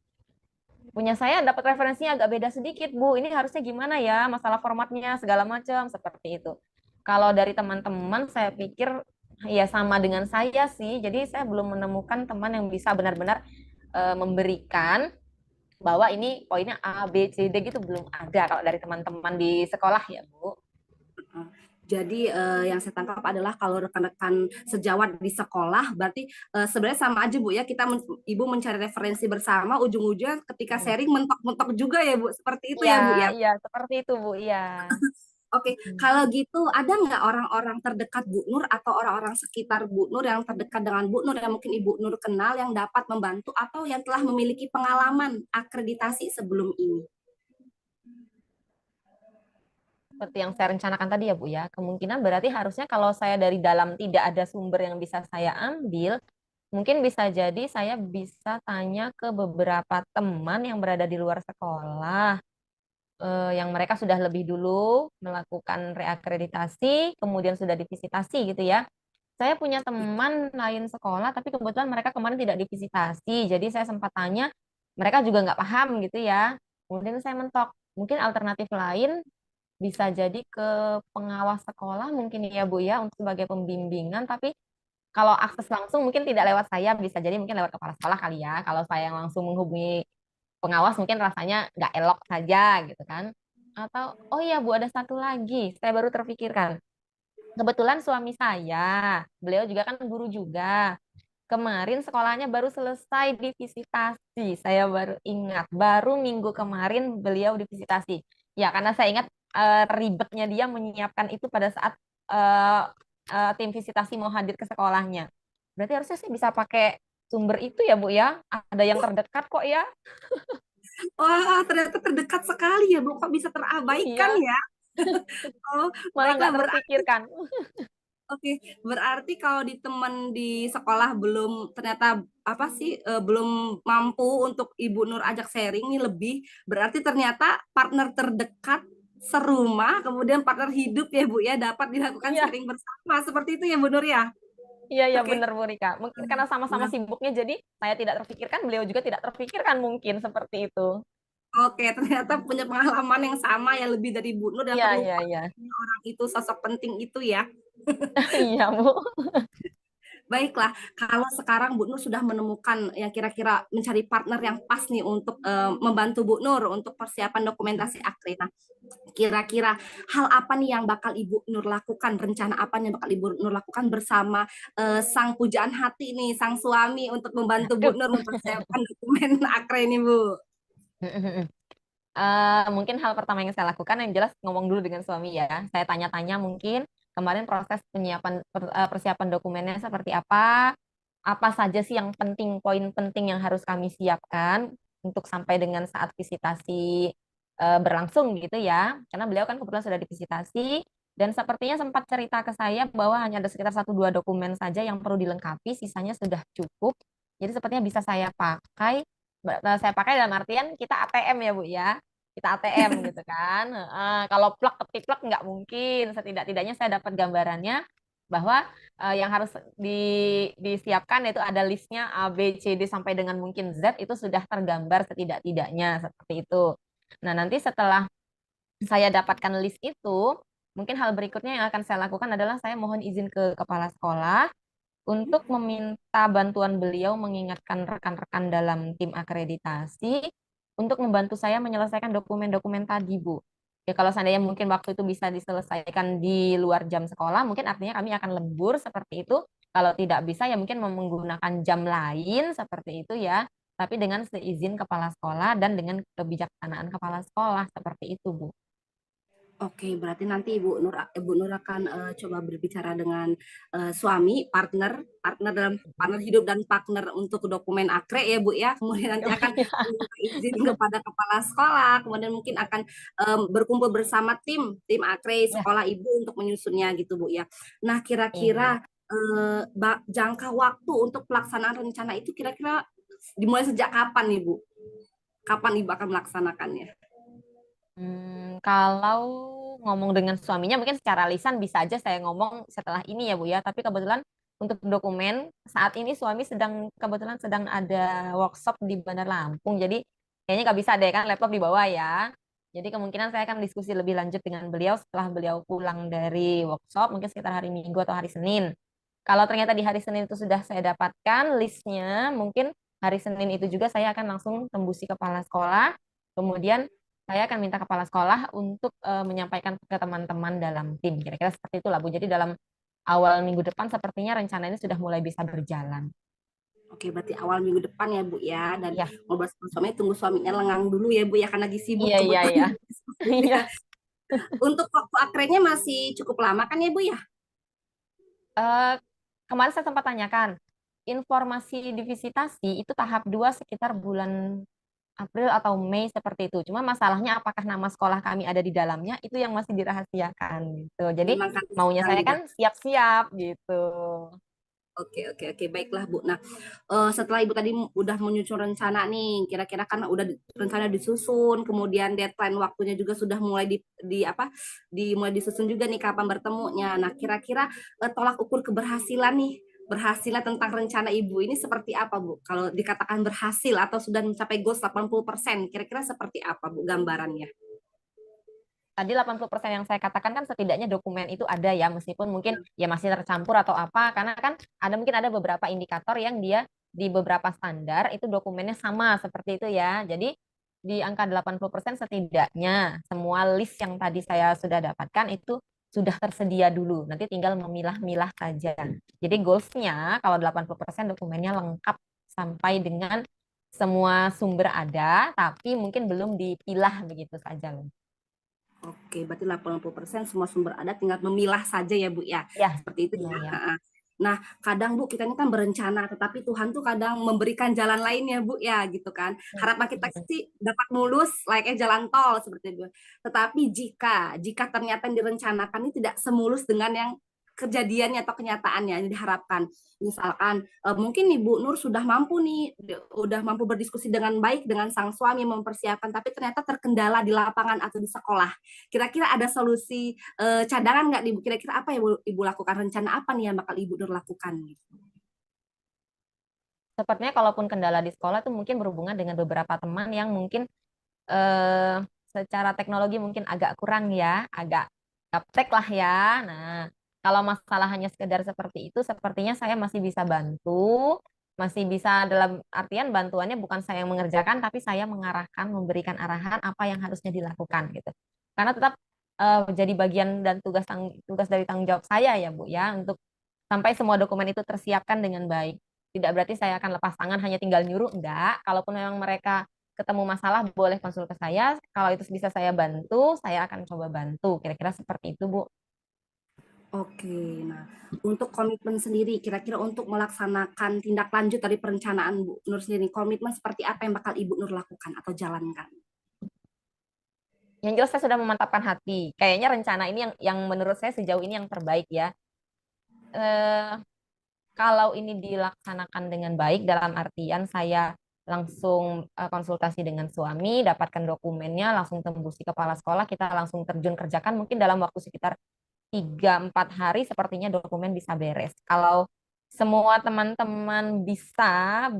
punya saya dapat referensinya agak beda sedikit, Bu. Ini harusnya gimana ya, masalah formatnya segala macam seperti itu. Kalau dari teman-teman saya pikir ya sama dengan saya sih. Jadi saya belum menemukan teman yang bisa benar-benar memberikan bahwa ini poinnya A, B, C, D gitu belum ada kalau dari teman-teman di sekolah ya, Bu. Jadi yang saya tangkap adalah kalau rekan-rekan sejawat di sekolah berarti sebenarnya sama aja Bu ya, Ibu mencari referensi bersama, ujung-ujungnya ketika Mm. sharing mentok-mentok juga ya Bu, seperti itu Iya, ya Bu ya. iya seperti itu, Bu. Iya. Oke, kalau gitu ada nggak orang-orang terdekat Bu Nur atau orang-orang sekitar Bu Nur yang terdekat dengan Bu Nur yang mungkin Ibu Nur kenal yang dapat membantu atau yang telah memiliki pengalaman akreditasi sebelum ini? Seperti yang saya rencanakan tadi ya, Bu ya. Kemungkinan berarti harusnya kalau saya dari dalam tidak ada sumber yang bisa saya ambil, mungkin bisa jadi saya bisa tanya ke beberapa teman yang berada di luar sekolah, yang mereka sudah lebih dulu melakukan reakreditasi, kemudian sudah divisitasi gitu ya. Saya punya teman lain sekolah, tapi kebetulan mereka kemarin tidak divisitasi, jadi saya sempat tanya, mereka juga nggak paham gitu ya. Kemudian saya mentok, mungkin alternatif lain bisa jadi ke pengawas sekolah mungkin ya Bu ya, untuk sebagai pembimbingan, tapi kalau akses langsung mungkin tidak lewat saya, bisa jadi mungkin lewat kepala sekolah kali ya. Kalau saya yang langsung menghubungi pengawas mungkin rasanya nggak elok saja gitu kan. Atau, oh iya Bu, ada satu lagi, saya baru terpikirkan. Kebetulan suami saya, beliau juga kan guru juga. Kemarin sekolahnya baru selesai divisitasi. Saya baru ingat, baru minggu kemarin beliau divisitasi. Ya, karena saya ingat ribetnya dia menyiapkan itu pada saat eh, tim visitasi mau hadir ke sekolahnya. Berarti harusnya saya bisa pakai sumber itu ya, Bu ya. Ada yang terdekat kok ya. Wah, ternyata terdekat sekali ya Bu, kok bisa terabaikan Iya, ya? Oh, malah baiklah nggak terpikirkan. Oke, berarti kalau di teman di sekolah belum ternyata apa sih belum mampu untuk Ibu Nur ajak sharing nih lebih, berarti ternyata partner terdekat serumah, kemudian partner hidup ya Bu ya dapat dilakukan Iya, sharing bersama seperti itu ya Bu Nur ya. iya, iya Oke. benar Bu Rika. Mungkin karena sama-sama Nah, sibuknya, jadi saya tidak terpikirkan, beliau juga tidak terpikirkan mungkin seperti itu. oke, ternyata punya pengalaman yang sama ya lebih dari Bu Nur dan Iya, iya, terlupa iya. orang itu sosok penting itu ya. Iya, Bu. Baiklah, kalau sekarang Bu Nur sudah menemukan yang kira-kira mencari partner yang pas nih untuk membantu Bu Nur untuk persiapan dokumentasi akre. Nah, kira-kira hal apa nih yang bakal Ibu Nur lakukan, rencana apa nih yang bakal Ibu Nur lakukan bersama sang pujaan hati nih, sang suami untuk membantu Bu Duh. Nur mempersiapkan dokumen akre ini Bu. Mungkin hal pertama yang saya lakukan yang jelas ngomong dulu dengan suami ya. Saya tanya-tanya mungkin kemarin proses penyiapan persiapan dokumennya seperti apa saja sih yang penting, poin penting yang harus kami siapkan untuk sampai dengan saat visitasi berlangsung gitu ya. Karena beliau kan kebetulan sudah divisitasi dan sepertinya sempat cerita ke saya bahwa hanya ada sekitar 1-2 dokumen saja yang perlu dilengkapi, sisanya sudah cukup. Jadi sepertinya bisa saya pakai. Saya pakai dalam artian kita ATM ya Bu ya. Kita ATM gitu kan. Kalau plug kepiplek nggak mungkin. Setidak-tidaknya saya dapat gambarannya bahwa yang harus disiapkan itu ada listnya A, B, C, D sampai dengan mungkin Z itu sudah tergambar setidak-tidaknya seperti itu. Nah, nanti setelah saya dapatkan list itu, mungkin hal berikutnya yang akan saya lakukan adalah saya mohon izin ke kepala sekolah untuk meminta bantuan beliau mengingatkan rekan-rekan dalam tim akreditasi untuk membantu saya menyelesaikan dokumen-dokumen tadi, Bu. Ya, kalau seandainya mungkin waktu itu bisa diselesaikan di luar jam sekolah, mungkin artinya kami akan lembur seperti itu. Kalau tidak bisa, ya mungkin menggunakan jam lain seperti itu ya. Tapi dengan seizin kepala sekolah dan dengan kebijaksanaan kepala sekolah seperti itu, Bu. Oke, berarti nanti Ibu Nur akan coba berbicara dengan suami, partner dalam partner hidup dan partner untuk dokumen akre ya Bu ya. Kemudian nanti Oh akan iya, meminta izin kepada kepala sekolah, kemudian mungkin akan berkumpul bersama tim akre ya, sekolah Ibu untuk menyusunnya gitu Bu ya. Nah, iya. kira-kira jangka waktu untuk pelaksanaan rencana itu kira-kira dimulai sejak kapan nih Bu? Kapan Ibu akan melaksanakannya? Kalau ngomong dengan suaminya mungkin secara lisan bisa aja saya ngomong setelah ini ya Bu ya. Tapi kebetulan untuk dokumen saat ini suami kebetulan sedang ada workshop di Bandar Lampung. Jadi kayaknya nggak bisa deh kan laptop dibawa ya. Jadi kemungkinan saya akan diskusi lebih lanjut dengan beliau setelah beliau pulang dari workshop mungkin sekitar hari Minggu atau hari Senin. Kalau ternyata di hari Senin itu sudah saya dapatkan listnya, mungkin hari Senin itu juga saya akan langsung tembusi kepala sekolah. Kemudian saya akan minta kepala sekolah untuk menyampaikan ke teman-teman dalam tim. Kira-kira seperti itulah, Bu. Jadi dalam awal minggu depan sepertinya rencana ini sudah mulai bisa berjalan. Oke, berarti awal minggu depan ya Bu ya. Dan Ya, ngobrol sama suami, tunggu suaminya lengang dulu ya Bu ya, karena lagi sibuk iya, iya, iya. kebetulan. Iya. Untuk waktu akrenya masih cukup lama kan ya Bu ya? Eh, Kemarin saya sempat tanyakan, informasi divisitasi itu tahap 2 sekitar bulan April atau Mei seperti itu. Cuma masalahnya apakah nama sekolah kami ada di dalamnya itu yang masih dirahasiakan gitu. Jadi Memang kan maunya sedang saya kan didata. siap-siap gitu. Oke, baiklah Bu. Nah, setelah Ibu tadi udah menyusun rencana nih, kira-kira kan udah rencana disusun, kemudian deadline waktunya juga sudah mulai mulai disusun juga nih kapan bertemunya. Nah, kira-kira tolak ukur keberhasilan nih, berhasilnya tentang rencana Ibu ini seperti apa Bu? Kalau dikatakan berhasil atau sudah mencapai goals 80%, kira-kira seperti apa Bu gambarannya? Tadi 80% yang saya katakan kan setidaknya dokumen itu ada ya, meskipun mungkin ya masih tercampur atau apa, karena kan mungkin ada beberapa indikator yang dia di beberapa standar itu dokumennya sama seperti itu ya. Jadi di angka 80% setidaknya semua list yang tadi saya sudah dapatkan itu sudah tersedia dulu. Nanti tinggal memilah-milah saja. Jadi goals-nya kalau 80% dokumennya lengkap sampai dengan semua sumber ada, tapi mungkin belum dipilah begitu saja loh. Oke, berarti 80% semua sumber ada, tinggal memilah saja ya Bu ya. Ya, Seperti itu iya, ya. ya. Heeh. Nah, kadang Bu kita ini kan berencana, tetapi Tuhan tuh kadang memberikan jalan lain ya Bu ya gitu kan. Harapan kita sih dapat mulus layaknya jalan tol seperti itu. Tetapi jika ternyata yang direncanakan ini tidak semulus dengan yang kejadiannya atau kenyataannya yang diharapkan. Misalkan mungkin nih Bu Nur sudah mampu nih, udah mampu berdiskusi dengan baik dengan sang suami mempersiapkan, tapi ternyata terkendala di lapangan atau di sekolah. Kira-kira ada solusi cadangan nggak nih Bu? Kira-kira apa yang Ibu lakukan? Rencana apa nih yang bakal Ibu Nur lakukan? Sepertinya kalaupun kendala di sekolah itu mungkin berhubungan dengan beberapa teman yang mungkin eh, secara teknologi mungkin agak kurang ya, agak gaptek lah ya. Nah, kalau masalah hanya sekedar seperti itu, sepertinya saya masih bisa bantu, masih bisa dalam artian bantuannya bukan saya yang mengerjakan, tapi saya mengarahkan, memberikan arahan apa yang harusnya dilakukan gitu. Karena tetap jadi bagian dan tugas dari tanggung jawab saya ya Bu ya, untuk sampai semua dokumen itu tersiapkan dengan baik. Tidak berarti saya akan lepas tangan hanya tinggal nyuruh, enggak. Kalaupun memang mereka ketemu masalah boleh konsul ke saya. Kalau itu bisa saya bantu, saya akan coba bantu. Kira-kira seperti itu, Bu. Oke, nah untuk komitmen sendiri, kira-kira untuk melaksanakan tindak lanjut dari perencanaan Bu Nur sendiri, komitmen seperti apa yang bakal Ibu Nur lakukan atau jalankan? Yang jelas saya sudah memantapkan hati. Kayaknya rencana ini yang menurut saya sejauh ini yang terbaik ya. Eh, Kalau ini dilaksanakan dengan baik dalam artian saya langsung konsultasi dengan suami, dapatkan dokumennya, langsung tembusi kepala sekolah, kita langsung terjun kerjakan mungkin dalam waktu sekitar 3-4 hari sepertinya dokumen bisa beres. Kalau semua teman-teman bisa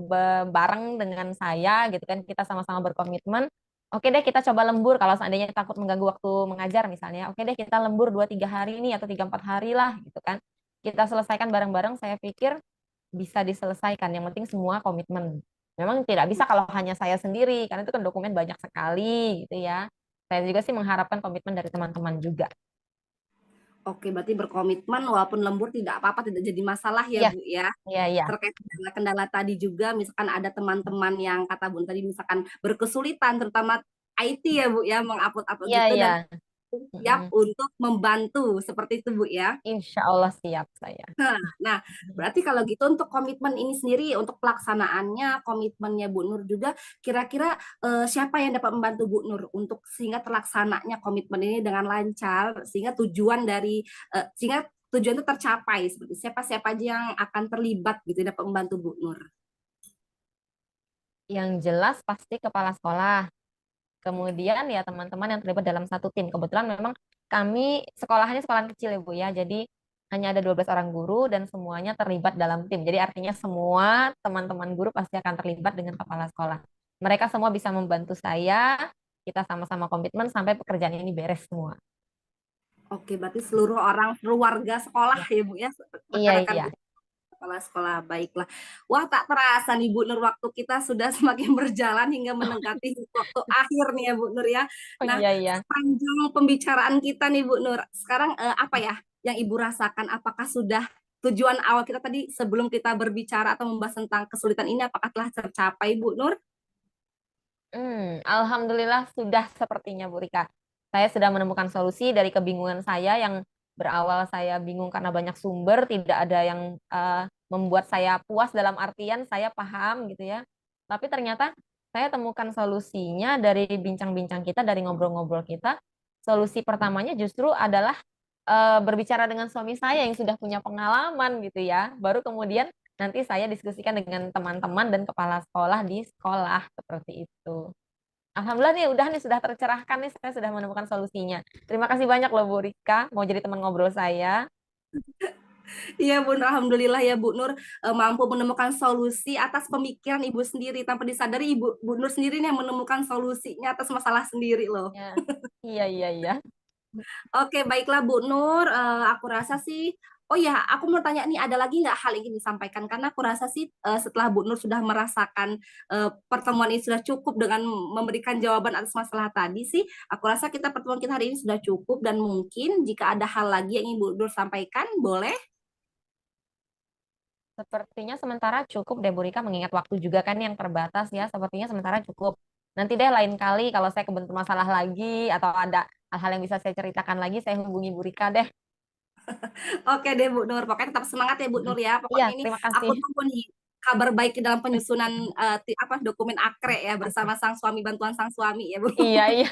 bareng dengan saya gitu kan, kita sama-sama berkomitmen, oke deh kita coba lembur kalau seandainya takut mengganggu waktu mengajar misalnya, oke deh kita lembur 2-3 hari ini atau 3-4 hari lah gitu kan. Kita selesaikan bareng-bareng, saya pikir bisa diselesaikan. Yang penting semua komitmen. Memang tidak bisa kalau hanya saya sendiri, karena itu kan dokumen banyak sekali gitu ya. Saya juga sih mengharapkan komitmen dari teman-teman juga. Oke, berarti berkomitmen walaupun lembur tidak apa-apa, tidak jadi masalah ya Iya, Bu ya. iya, iya. Terkait kendala-kendala tadi juga, misalkan ada teman-teman yang kata Bu tadi misalkan berkesulitan, terutama IT ya Bu ya, mengupload-upload Iya, gitu iya. dan siap Mm-mm. untuk membantu seperti itu Bu ya. Insya Allah siap saya. Nah, berarti kalau gitu untuk komitmen ini sendiri, untuk pelaksanaannya, komitmennya Bu Nur juga, kira-kira siapa yang dapat membantu Bu Nur untuk sehingga terlaksananya komitmen ini dengan lancar, sehingga tujuan itu tercapai, seperti siapa-siapa aja yang akan terlibat gitu dapat membantu Bu Nur. Yang jelas pasti kepala sekolah. Kemudian ya teman-teman yang terlibat dalam satu tim. Kebetulan memang kami sekolahnya sekolah kecil ya Bu ya. Jadi hanya ada 12 orang guru dan semuanya terlibat dalam tim. Jadi artinya semua teman-teman guru pasti akan terlibat dengan kepala sekolah. Mereka semua bisa membantu saya. Kita sama-sama komitmen sampai pekerjaan ini beres semua. Oke, berarti seluruh orang, seluruh warga sekolah Ya. ya Bu ya, Iya, rekan-rekan iya. kepala sekolah. Baiklah. Wah, tak terasa nih Bu Nur, waktu kita sudah semakin berjalan hingga mendekati waktu akhir nih ya Bu Nur ya. Oh Nah, iya, iya. sepanjang pembicaraan kita nih Bu Nur, sekarang apa ya yang Ibu rasakan? Apakah sudah tujuan awal kita tadi sebelum kita berbicara atau membahas tentang kesulitan ini, apakah telah tercapai Bu Nur? Alhamdulillah sudah sepertinya Bu Rika. Saya sudah menemukan solusi dari kebingungan saya yang berawal saya bingung karena banyak sumber, tidak ada yang membuat saya puas dalam artian saya paham gitu ya. Tapi ternyata saya temukan solusinya dari bincang-bincang kita, dari ngobrol-ngobrol kita. Solusi pertamanya justru adalah berbicara dengan suami saya yang sudah punya pengalaman gitu ya. Baru kemudian nanti saya diskusikan dengan teman-teman dan kepala sekolah di sekolah seperti itu. Alhamdulillah nih udah nih sudah tercerahkan nih saya sudah menemukan solusinya. Terima kasih banyak loh Bu Rika mau jadi teman ngobrol saya. Iya Bu Nur, alhamdulillah ya Bu Nur mampu menemukan solusi atas pemikiran Ibu sendiri tanpa disadari Bu Nur sendiri nih yang menemukan solusinya atas masalah sendiri loh. Ya. Iya, iya, iya. Oke, baiklah Bu Nur. Aku rasa sih, oh ya, aku mau tanya nih, ada lagi nggak hal yang ingin disampaikan? Karena aku rasa sih setelah Bu Nur sudah merasakan pertemuan ini sudah cukup dengan memberikan jawaban atas masalah tadi sih, aku rasa pertemuan kita hari ini sudah cukup dan mungkin jika ada hal lagi yang ingin Bu Nur sampaikan, boleh? Sepertinya sementara cukup deh Bu Rika mengingat waktu juga kan yang terbatas ya. Sepertinya sementara cukup. Nanti deh lain kali kalau saya kebentur masalah lagi atau ada hal-hal yang bisa saya ceritakan lagi saya hubungi Bu Rika deh. Oke deh Bu Nur, pokoknya tetap semangat ya Bu Nur ya. Iya, Pokoknya ini terima aku kasih. tunggu nih kabar baik dalam penyusunan dokumen akre ya bersama sang suami, bantuan sang suami ya Bu. Iya, iya.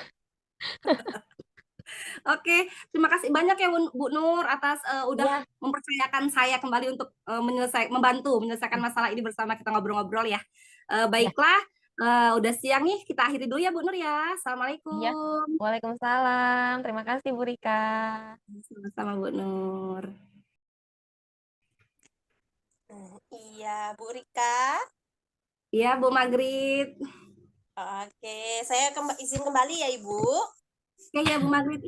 Oke, terima kasih banyak ya Bu Nur atas udah Iya, mempercayakan saya kembali untuk membantu menyelesaikan masalah ini bersama kita ngobrol-ngobrol ya. iya, Baiklah, udah siang nih, kita akhiri dulu ya Bu Nur ya. iya. Assalamualaikum. Waalaikumsalam. Terima kasih Bu Rika. Sama-sama Bu Nur. Iya, Bu Rika. Iya Bu Magrit. Oke, saya izin kembali ya, Ibu. Ya ya Bu Magrit.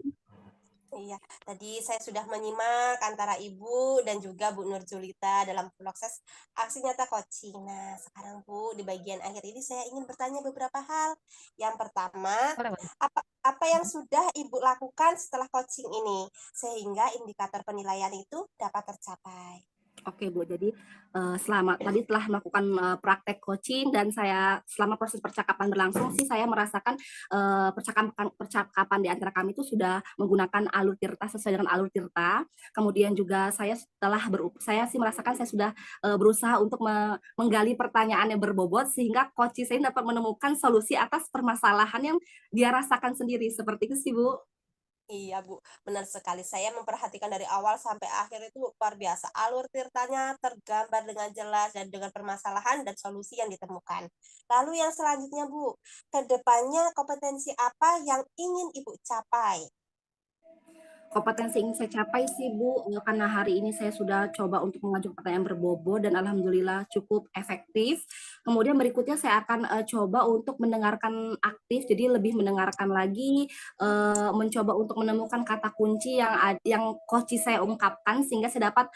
Iya, tadi saya sudah menyimak antara Ibu dan juga Bu Nur Julita dalam proses aksi nyata coaching. Nah, sekarang Bu, di bagian akhir ini saya ingin bertanya beberapa hal. Yang pertama, Boleh, boleh. apa yang sudah Ibu lakukan setelah coaching ini sehingga indikator penilaian itu dapat tercapai? Oke Bu, jadi selama tadi telah melakukan praktek coaching dan saya selama proses percakapan berlangsung sih saya merasakan percakapan di antara kami itu sudah menggunakan alur tirta sesuai dengan alur tirta. Kemudian juga saya sih merasakan saya sudah berusaha untuk menggali pertanyaan yang berbobot sehingga coach saya dapat menemukan solusi atas permasalahan yang dia rasakan sendiri. Seperti itu sih Bu. Iya, Bu, benar sekali. Saya memperhatikan dari awal sampai akhir itu luar biasa. Alur ceritanya tergambar dengan jelas dan dengan permasalahan dan solusi yang ditemukan. Lalu yang selanjutnya, Bu, ke depannya kompetensi apa yang ingin Ibu capai? Kompetensi yang saya capai sih Bu, karena hari ini saya sudah coba untuk mengajukan pertanyaan berbobot dan alhamdulillah cukup efektif. Kemudian berikutnya saya akan coba untuk mendengarkan aktif, jadi lebih mendengarkan lagi, mencoba untuk menemukan kata kunci yang coach saya ungkapkan sehingga saya dapat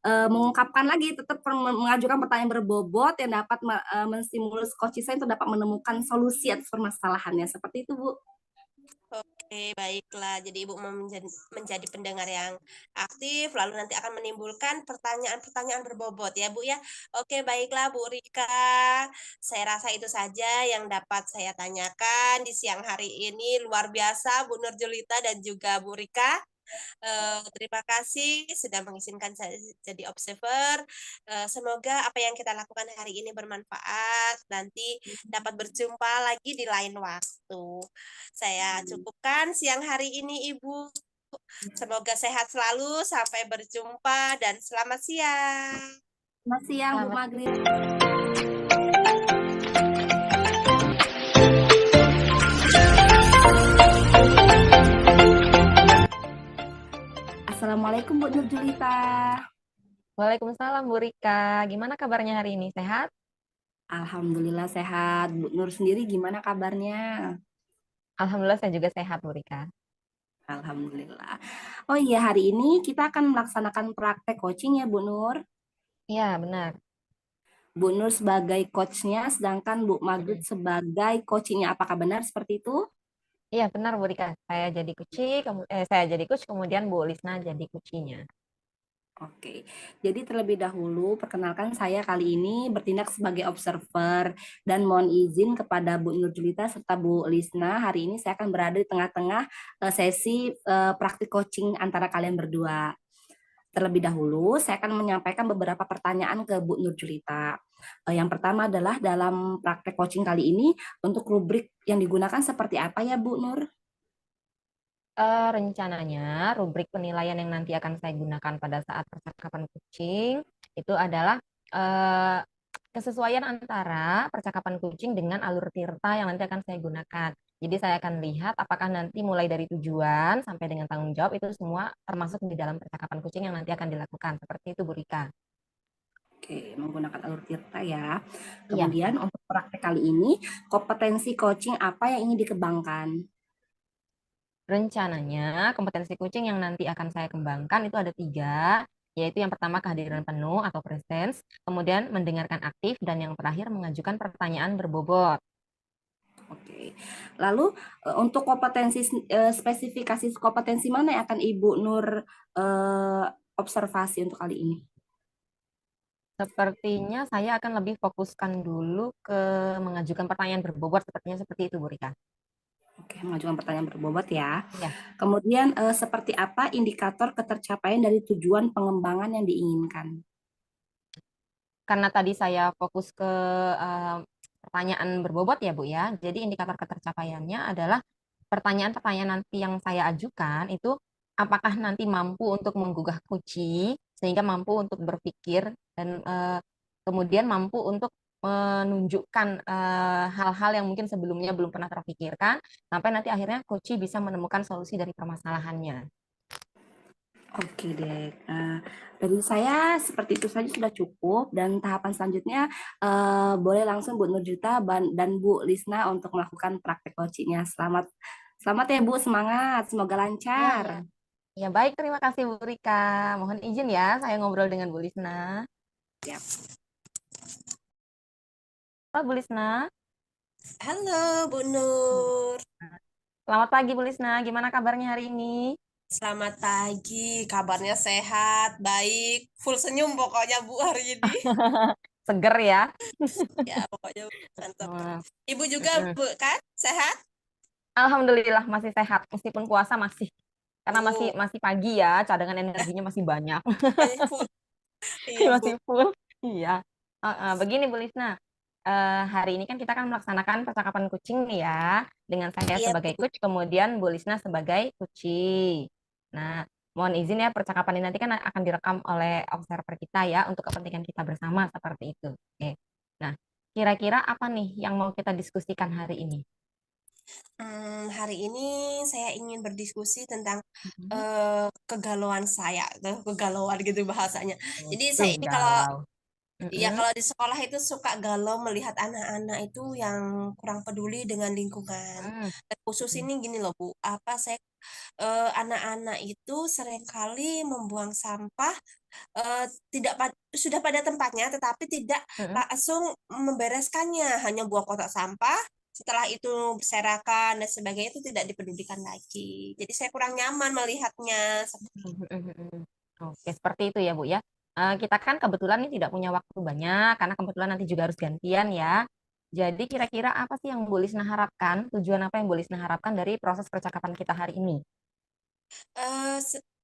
mengungkapkan lagi, tetap mengajukan pertanyaan berbobot yang dapat menstimulus coach saya untuk dapat menemukan solusi atas permasalahannya. Seperti itu Bu. Oke, baiklah. Jadi Ibu mau menjadi pendengar yang aktif, lalu nanti akan menimbulkan pertanyaan-pertanyaan berbobot ya, Bu ya. Oke, baiklah Bu Rika. Saya rasa itu saja yang dapat saya tanyakan di siang hari ini. Luar biasa Bu Nurjulita dan juga Bu Rika. Terima kasih sudah mengizinkan saya jadi observer. Semoga apa yang kita lakukan hari ini bermanfaat. Nanti dapat berjumpa lagi di lain waktu. Saya cukupkan siang hari ini, Ibu. Semoga sehat selalu. Sampai berjumpa dan selamat siang. Selamat siang Bu Selamat Magri. Assalamualaikum Bu Nurjulita. Waalaikumsalam Bu Rika. Gimana kabarnya hari ini? Sehat? Alhamdulillah sehat. Bu Nur sendiri gimana kabarnya? Alhamdulillah saya juga sehat Bu Rika. Alhamdulillah. Oh iya, hari ini kita akan melaksanakan praktek coaching ya Bu Nur. Iya, benar. Bu Nur sebagai coachnya, sedangkan Bu Magrid Mm-mm. sebagai coachingnya. Apakah benar seperti itu? Iya, benar Bu Rika. Saya jadi coach, kemudian Bu Lisna jadi coachnya. Oke, jadi terlebih dahulu perkenalkan saya kali ini bertindak sebagai observer dan mohon izin kepada Bu Nurjulita serta Bu Lisna. Hari ini saya akan berada di tengah-tengah sesi praktik coaching antara kalian berdua. Terlebih dahulu saya akan menyampaikan beberapa pertanyaan ke Bu Nurjulita. Yang pertama adalah dalam praktek coaching kali ini untuk rubrik yang digunakan seperti apa ya Bu Nur? Rencananya rubrik penilaian yang nanti akan saya gunakan pada saat percakapan kucing itu adalah eh, kesesuaian antara percakapan kucing dengan alur tirta yang nanti akan saya gunakan. Jadi saya akan lihat apakah nanti mulai dari tujuan sampai dengan tanggung jawab itu semua termasuk di dalam percakapan kucing yang nanti akan dilakukan. Seperti itu Bu Rika. Oke, menggunakan alur tirta ya. Iya, Kemudian untuk praktek kali ini, kompetensi coaching apa yang ingin dikembangkan? rencananya kompetensi kucing yang nanti akan saya kembangkan itu ada tiga, yaitu yang pertama kehadiran penuh atau presence, kemudian mendengarkan aktif, dan yang terakhir mengajukan pertanyaan berbobot. Oke. Lalu untuk spesifikasi kompetensi mana yang akan Ibu Nur eh, observasi untuk kali ini? Sepertinya saya akan lebih fokuskan dulu ke mengajukan pertanyaan berbobot, sepertinya seperti itu Bu Rika. Oke, mengajukan pertanyaan berbobot ya. Ya, Kemudian seperti apa indikator ketercapaian dari tujuan pengembangan yang diinginkan? karena tadi saya fokus ke eh, pertanyaan berbobot ya Bu ya, jadi indikator ketercapaiannya adalah pertanyaan-pertanyaan nanti yang saya ajukan itu apakah nanti mampu untuk menggugah kucing sehingga mampu untuk berpikir dan kemudian mampu untuk menunjukkan hal-hal yang mungkin sebelumnya belum pernah terpikirkan sampai nanti akhirnya coach bisa menemukan solusi dari permasalahannya. Oke deh. Dari saya seperti itu saja sudah cukup dan tahapan selanjutnya boleh langsung Bu Nurjuta dan Bu Lisna untuk melakukan praktek coachingnya. Selamat, selamat ya Bu, semangat, semoga Ya, lancar. ya. Ya baik, terima kasih Bu Rika. Mohon izin ya, saya ngobrol dengan Bu Lisna. Ya. Halo Bu Lisna. Halo, Bu Nur. Selamat pagi Bu Lisna, gimana kabarnya hari ini? Selamat pagi, kabarnya sehat, baik, full senyum pokoknya Bu hari ini. Seger ya. Ya, pokoknya mantap. Wah, Ibu juga mm-mm. Bu kan? Sehat? Alhamdulillah masih sehat meskipun puasa masih karena masih Oh, masih pagi ya, cadangan energinya masih banyak. masih full. Iya Bu. Masih full. Iya. Begini Bu Lisna. Hari ini kan kita akan melaksanakan percakapan kucing nih ya, dengan saya Iya sebagai Bu. coach, kemudian Bu Lisna sebagai kucing. Nah, mohon izin ya, percakapan ini nanti kan akan direkam oleh observer kita ya untuk kepentingan kita bersama seperti itu. Oke. Nah, kira-kira apa nih yang mau kita diskusikan hari ini? Hari ini saya ingin berdiskusi tentang Mhm. kegalauan saya, kegalauan gitu bahasanya. Jadi saya Tuh, ini kalau galau. Iya, Mm-mm. kalau di sekolah itu suka galau melihat anak-anak itu yang kurang peduli dengan lingkungan. Mm. Khusus Mm. ini gini loh Bu, anak-anak itu seringkali membuang sampah tidak sudah pada tempatnya, tetapi tidak Mm-mm. langsung membereskannya, hanya buang kotak sampah. Setelah itu berserakan dan sebagainya itu tidak dipedulikan lagi. Jadi saya kurang nyaman melihatnya seperti itu. Mm-mm. Oke, seperti itu ya Bu ya. Kita kan kebetulan nih tidak punya waktu banyak karena kebetulan nanti juga harus gantian ya. Jadi kira-kira apa sih yang Bu Lisna harapkan? Tujuan apa yang Bu Lisna harapkan dari proses percakapan kita hari ini?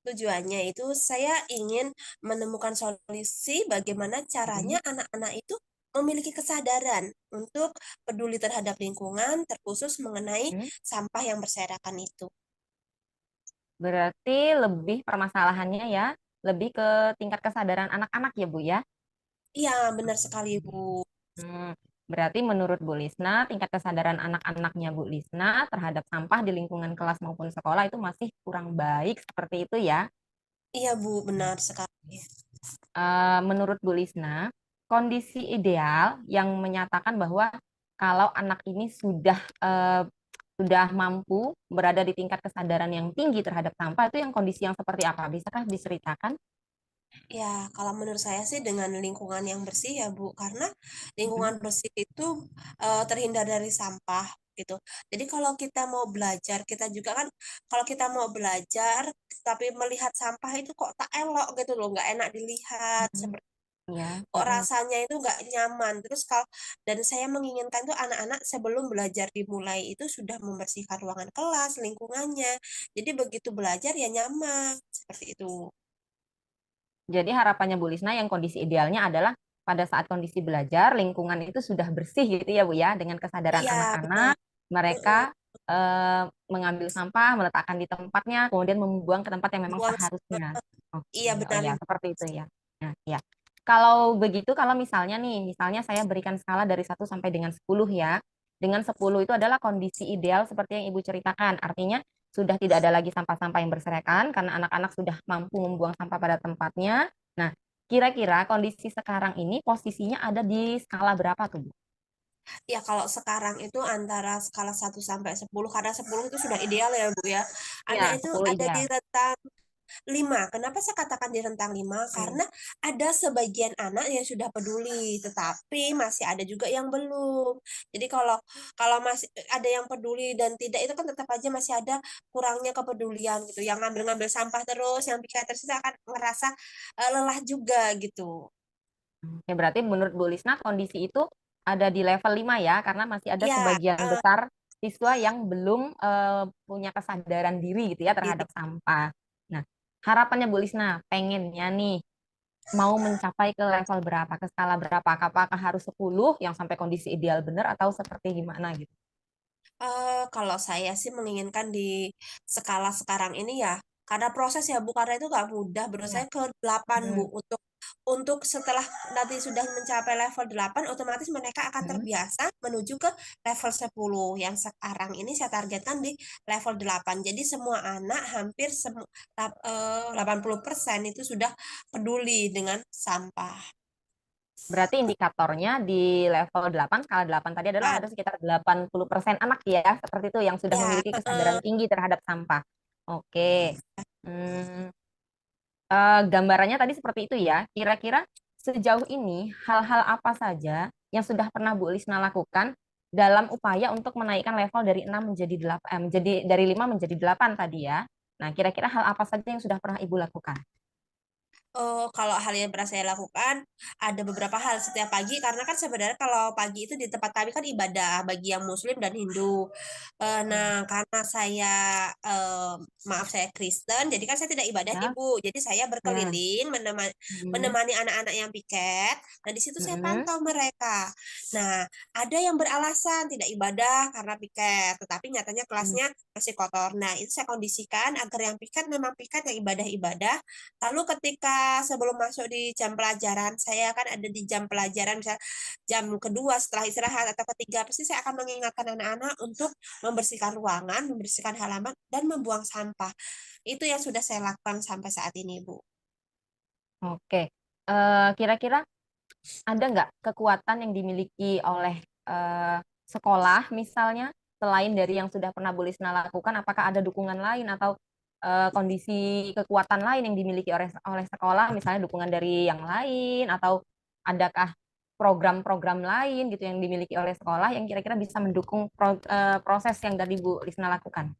Tujuannya itu saya ingin menemukan solusi bagaimana caranya Mm. anak-anak itu memiliki kesadaran untuk peduli terhadap lingkungan, terkhusus mengenai Mm. sampah yang berserakan itu. Berarti lebih permasalahannya ya, lebih ke tingkat kesadaran anak-anak ya Bu ya. Iya, benar sekali, Bu. Hmm, Berarti menurut Bu Lisna, tingkat kesadaran anak-anaknya Bu Lisna terhadap sampah di lingkungan kelas maupun sekolah itu masih kurang baik seperti itu ya. Iya, Bu, benar sekali. Menurut Bu Lisna, kondisi ideal yang menyatakan bahwa kalau anak ini sudah mampu berada di tingkat kesadaran yang tinggi terhadap sampah itu yang kondisi yang seperti apa? Bisakah diceritakan? Ya, kalau menurut saya sih dengan lingkungan yang bersih ya, Bu, karena Mm. lingkungan bersih itu terhindar dari sampah gitu. Jadi kalau kita mau belajar, kita juga kan kalau kita mau belajar tapi melihat sampah itu kok tak elok gitu loh, nggak enak dilihat, Mm. seperti Ya. kok rasanya itu nggak nyaman. Terus kalau dan saya menginginkan tuh anak-anak sebelum belajar dimulai itu sudah membersihkan ruangan kelas, lingkungannya. Jadi begitu belajar ya nyaman, seperti itu. Jadi harapannya Bu Lisna yang kondisi idealnya adalah pada saat kondisi belajar lingkungan itu sudah bersih gitu ya Bu ya, dengan kesadaran Iya, benar. anak-anak mereka Mm-mm. mengambil sampah, meletakkan di tempatnya, kemudian membuang ke tempat yang memang Buang sampah. seharusnya. Oke, Iya oh benar ya Ibu. seperti itu ya. Nah, ya. Kalau begitu, kalau misalnya nih, misalnya saya berikan skala dari 1 sampai dengan 10 ya. Dengan 10 itu adalah kondisi ideal seperti yang Ibu ceritakan. Artinya sudah tidak ada lagi sampah-sampah yang berserakan karena anak-anak sudah mampu membuang sampah pada tempatnya. Nah, kira-kira kondisi sekarang ini posisinya ada di skala berapa tuh, Bu? Ya kalau sekarang itu antara skala 1 sampai 10 karena 10 itu sudah ideal ya Bu ya. Anak Ya, itu 10 ada di ideal. rentang 5. Kenapa saya katakan di rentang 5? Hmm. Karena ada sebagian anak yang sudah peduli, tetapi masih ada juga yang belum. Jadi kalau kalau masih ada yang peduli dan tidak itu kan tetap aja masih ada kurangnya kepedulian gitu. Yang ngambil-ngambil sampah terus, yang pikir terus itu akan ngerasa lelah juga gitu. Oke, berarti menurut Bu Lisna kondisi itu ada di level 5 ya, karena masih ada Ya, sebagian besar siswa yang belum punya kesadaran diri gitu ya diri. terhadap sampah. Nah, harapannya Bu Lisna pengennya nih mau mencapai ke level berapa, ke skala berapa? Apakah harus 10 yang sampai kondisi ideal benar atau seperti gimana gitu? Kalau saya sih menginginkan di skala sekarang ini ya, karena proses ya Bu, karena itu nggak mudah. Iya. Saya ke 8 Bu, Hmm. untuk setelah nanti sudah mencapai level 8, otomatis mereka akan Hmm. terbiasa menuju ke level 10. Yang sekarang ini saya targetkan di level 8. Jadi semua anak hampir 80% itu sudah peduli dengan sampah. Berarti indikatornya di level 8 skala 8 tadi adalah Dan ada sekitar 80% anak ya, seperti itu yang sudah ya, memiliki kesadaran tinggi terhadap sampah. Oke. Hmm, Gambarannya tadi seperti itu ya. Kira-kira sejauh ini hal-hal apa saja yang sudah pernah Bu Lisna lakukan dalam upaya untuk menaikkan level dari 6 menjadi 8, menjadi dari 5 menjadi 8 tadi ya. Nah, kira-kira hal apa saja yang sudah pernah Ibu lakukan? Oh, kalau hal yang pernah saya lakukan ada beberapa hal setiap pagi karena kan sebenarnya kalau pagi itu di tempat kami kan ibadah bagi yang Muslim dan Hindu. Nah, karena saya maaf saya Kristen, jadi kan saya tidak ibadah nih Ya. Bu. Jadi saya Hmm. berkeliling Hmm. menemani anak-anak yang piket. Nah, di situ saya Hmm. pantau mereka. Nah, ada yang beralasan tidak ibadah karena piket, tetapi nyatanya Hmm. kelasnya masih kotor. Nah, itu saya kondisikan agar yang piket memang piket yang ibadah-ibadah. Lalu ketika sebelum masuk di jam pelajaran, saya kan ada di jam pelajaran, misalnya jam kedua setelah istirahat atau ketiga, pasti saya akan mengingatkan anak-anak untuk membersihkan ruangan, membersihkan halaman, dan membuang sampah. Itu yang sudah saya lakukan sampai saat ini, Bu. Oke. Kira-kira ada nggak kekuatan yang dimiliki oleh sekolah misalnya selain dari yang sudah pernah Bu Lisna lakukan, apakah ada dukungan lain atau kondisi kekuatan lain yang dimiliki oleh sekolah, misalnya dukungan dari yang lain atau adakah program-program lain gitu yang dimiliki oleh sekolah yang kira-kira bisa mendukung proses yang tadi Bu Lisna lakukan?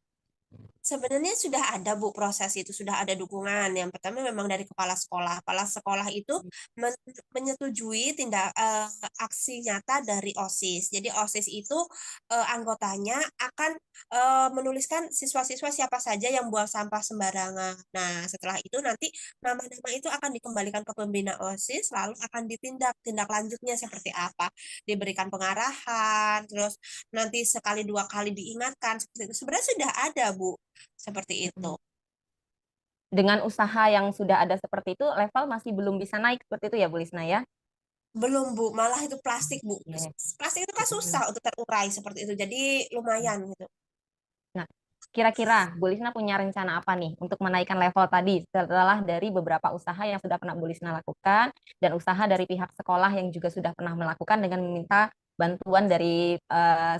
Sebenarnya sudah ada Bu proses itu, sudah ada dukungan. Yang pertama memang dari kepala sekolah. Kepala sekolah itu menyetujui tindak aksi nyata dari OSIS. Jadi OSIS itu anggotanya akan menuliskan siswa-siswa siapa saja yang buang sampah sembarangan. Nah, setelah itu nanti nama-nama itu akan dikembalikan ke pembina OSIS, lalu akan ditindak tindak lanjutnya seperti apa. Diberikan pengarahan, terus nanti sekali dua kali diingatkan seperti itu. Sebenarnya sudah ada Bu seperti itu. Dengan usaha yang sudah ada seperti itu, level masih belum bisa naik seperti itu ya Bu Lisna ya? Belum Bu, malah itu plastik Bu. Oke. Plastik itu kan susah untuk terurai seperti itu. Jadi lumayan gitu. Nah, kira-kira Bu Lisna punya rencana apa nih untuk menaikkan level tadi setelah dari beberapa usaha yang sudah pernah Bu Lisna lakukan dan usaha dari pihak sekolah yang juga sudah pernah melakukan dengan meminta bantuan dari